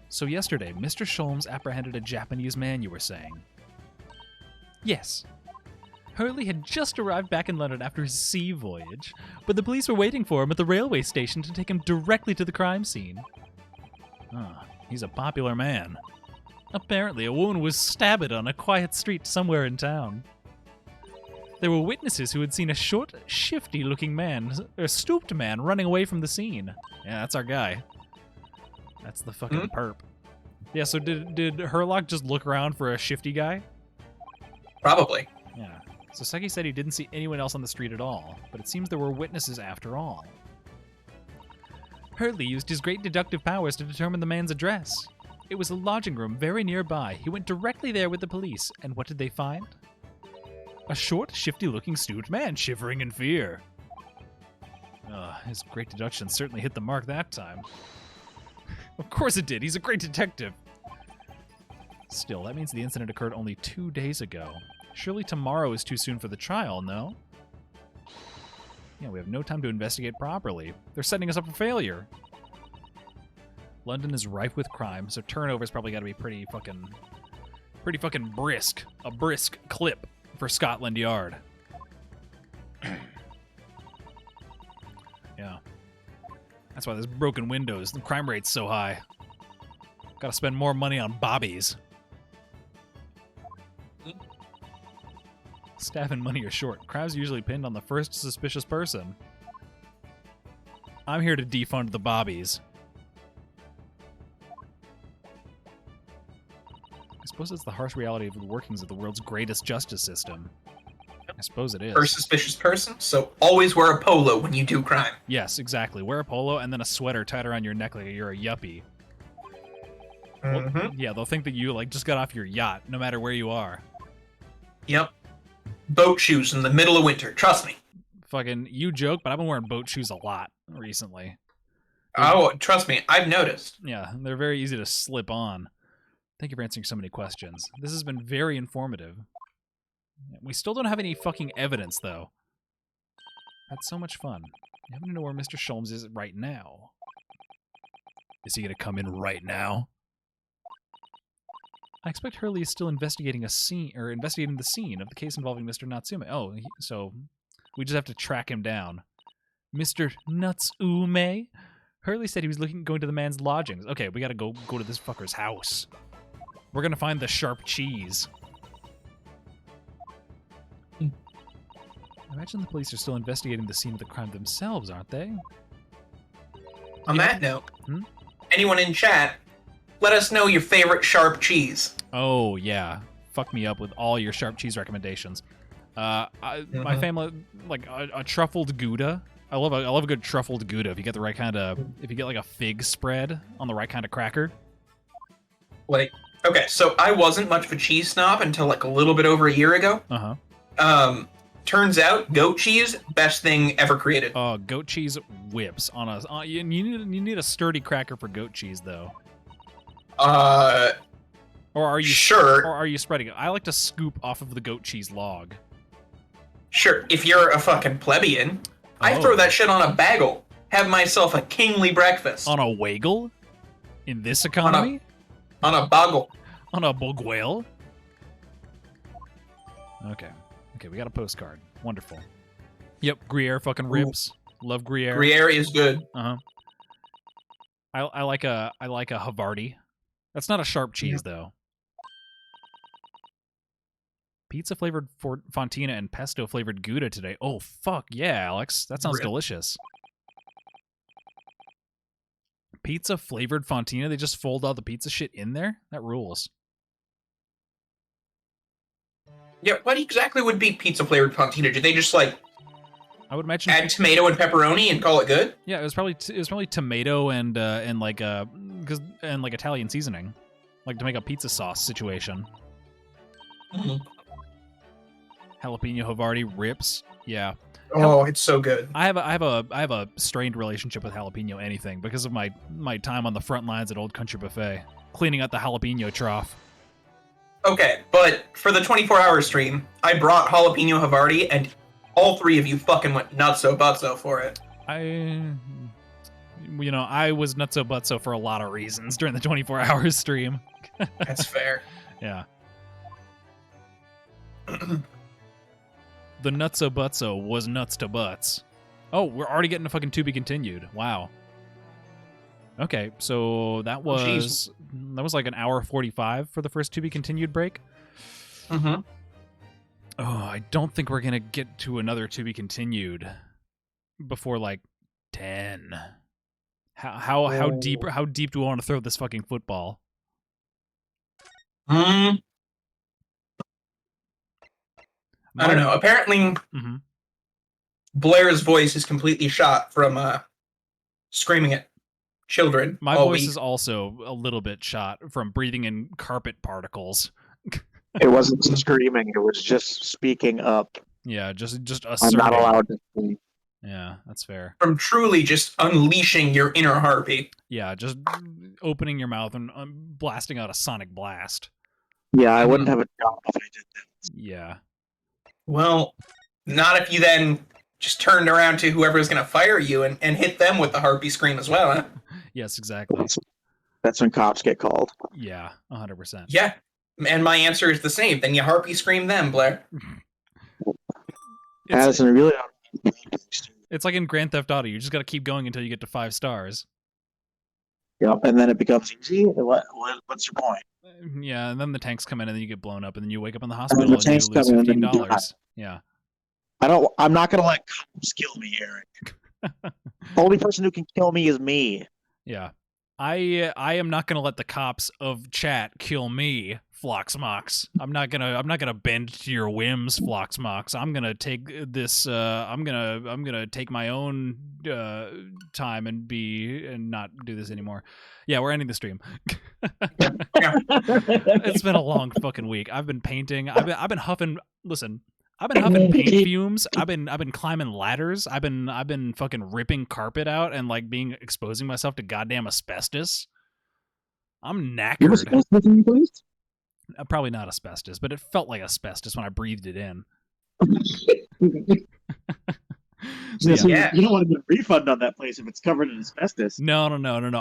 So yesterday, Mr. Sholmes apprehended a Japanese man, you were saying? Yes. Hurley had just arrived back in London after his sea voyage, but the police were waiting for him at the railway station to take him directly to the crime scene. He's a popular man. Apparently, a woman was stabbed on a quiet street somewhere in town. There were witnesses who had seen a short, shifty-looking man, a stooped man, running away from the scene. Yeah, that's our guy. That's the fucking perp. Yeah, so did Herlock just look around for a shifty guy? Probably. Yeah. So Seki said he didn't see anyone else on the street at all, but it seems there were witnesses after all. Hurley used his great deductive powers to determine the man's address. It was a lodging room very nearby. He went directly there with the police, and what did they find? A short, shifty-looking stooped man shivering in fear. His great deduction certainly hit the mark that time. Of course it did. He's a great detective. Still, that means the incident occurred only 2 days ago. Surely tomorrow is too soon for the trial, no? Yeah, we have no time to investigate properly. They're setting us up for failure. London is rife with crime, so turnover's probably got to be pretty fucking brisk. A brisk clip for Scotland Yard. Yeah. That's why there's broken windows. The crime rate's so high. Gotta spend more money on bobbies. Staff and money are short. Crowds usually pinned on the first suspicious person. I'm here to defund the bobbies. I suppose it's the harsh reality of the workings of the world's greatest justice system. I suppose it is. First suspicious person, so always wear a polo when you do crime. Yes, exactly. Wear a polo and then a sweater tied around your neck like you're a yuppie. Well, yeah, they'll think that you just got off your yacht, no matter where you are. Yep. Boat shoes in the middle of winter. Trust me. Fucking, you joke, but I've been wearing boat shoes a lot recently. Oh, trust me. I've noticed. Yeah, they're very easy to slip on. Thank you for answering so many questions. This has been very informative. We still don't have any fucking evidence, though. That's so much fun. I happen to know where Mr. Sholmes is right now. Is he gonna come in right now? I expect Hurley is still investigating the scene of the case involving Mr. Natsume. Oh, so we just have to track him down. Mr. Natsume? Hurley said he was going to the man's lodgings. Okay, we gotta go to this fucker's house. We're gonna find the sharp cheese. I imagine the police are still investigating the scene of the crime themselves, aren't they? On that note, anyone in chat, let us know your favorite sharp cheese. Oh, yeah. Fuck me up with all your sharp cheese recommendations. My family, a truffled Gouda. I love a good truffled Gouda if you get the right kind of, if you get a fig spread on the right kind of cracker. Okay, so I wasn't much of a cheese snob until a little bit over a year ago. Turns out goat cheese, best thing ever created. Oh, goat cheese whips on a. You need a sturdy cracker for goat cheese though. Or are you sure? Or are you spreading it? I like to scoop off of the goat cheese log. Sure, if you're a fucking plebeian, I throw that shit on a bagel. Have myself a kingly breakfast. On a waggle? In this economy? On a boggle. On a bogwhale? Okay, we got a postcard. Wonderful. Yep, Gruyere fucking ribs. Love Gruyere. Gruyere is good. I like a Havarti. That's not a sharp cheese though. Pizza flavored Fontina and pesto flavored Gouda today. Oh fuck yeah, Alex. That sounds delicious. Pizza flavored Fontina? They just fold all the pizza shit in there? That rules. Yeah, what exactly would be pizza flavored Fontina? Did they just I would imagine add tomato and pepperoni and call it good? Yeah, it was probably tomato and Italian seasoning, to make a pizza sauce situation. Jalapeno Havarti rips. Yeah. Oh, it's so good. I have a strained relationship with jalapeno anything because of my time on the front lines at Old Country Buffet, cleaning out the jalapeno trough. Okay, but for the 24-hour stream, I brought jalapeno Havarti, and all three of you fucking went nutso-butso for it. I was nutso-butso for a lot of reasons during the 24-hour stream. That's fair. Yeah. The nutso-butso was nuts to butts. Oh, we're already getting a fucking to be continued. Wow. Okay, so that was like an hour 45 for the first to be continued break. Mm-hmm. Oh, I don't think we're gonna get to another to be continued before like 10. How deep do we want to throw this fucking football? I don't know. Apparently, Mm-hmm. Blair's voice is completely shot from screaming at children. My all voice week. is also a little bit shot from breathing in carpet particles. It wasn't screaming; it was just speaking up. Yeah, just I'm asserting. not allowed to speak. Yeah, that's fair. From truly just unleashing your inner harpy. Yeah, just opening your mouth and blasting out a sonic blast. Yeah, I wouldn't have a job if I did that. Yeah. Well, not if you then just turned around to whoever's going to fire you and hit them with the harpy scream as well, huh? Yes, exactly. That's when cops get called. Yeah, 100%. Yeah. And my answer is the same. Then you harpy scream them, Blair. Addison, really. It's like in Grand Theft Auto. You just got to keep going until you get to 5 stars. Yep, and then it becomes easy. What's your point? Yeah, and then the tanks come in and then you get blown up and then you wake up in the And hospital the and, tanks you lose come in and then you $15. Yeah. I'm not gonna let cops kill me, Eric. The only person who can kill me is me. Yeah. I am not gonna let the cops of chat kill me, Floxmox. I'm not gonna bend to your whims, Floxmox. I'm gonna take this. I'm gonna take my own time and not do this anymore. Yeah, we're ending the stream. It's been a long fucking week. I've been painting. I've been huffing. Listen. I've been huffing paint fumes. I've been climbing ladders. I've been fucking ripping carpet out and like exposing myself to goddamn asbestos. I'm knackered. Asbestos in your place? Probably not asbestos, but it felt like asbestos when I breathed it in. So, Yeah. You don't want to get a refund on that place if it's covered in asbestos. No.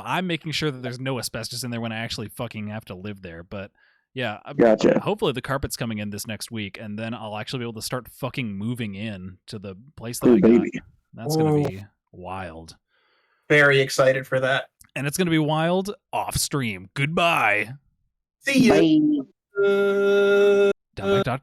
I'm making sure that there's no asbestos in there when I actually fucking have to live there. But yeah, Gotcha. Hopefully the carpet's coming in this next week, and then I'll actually be able to start fucking moving in to the place that I got. Baby. That's gonna be wild. Very excited for that. And it's gonna be wild off stream. Goodbye. See you. Bye. Uh... Downback.com.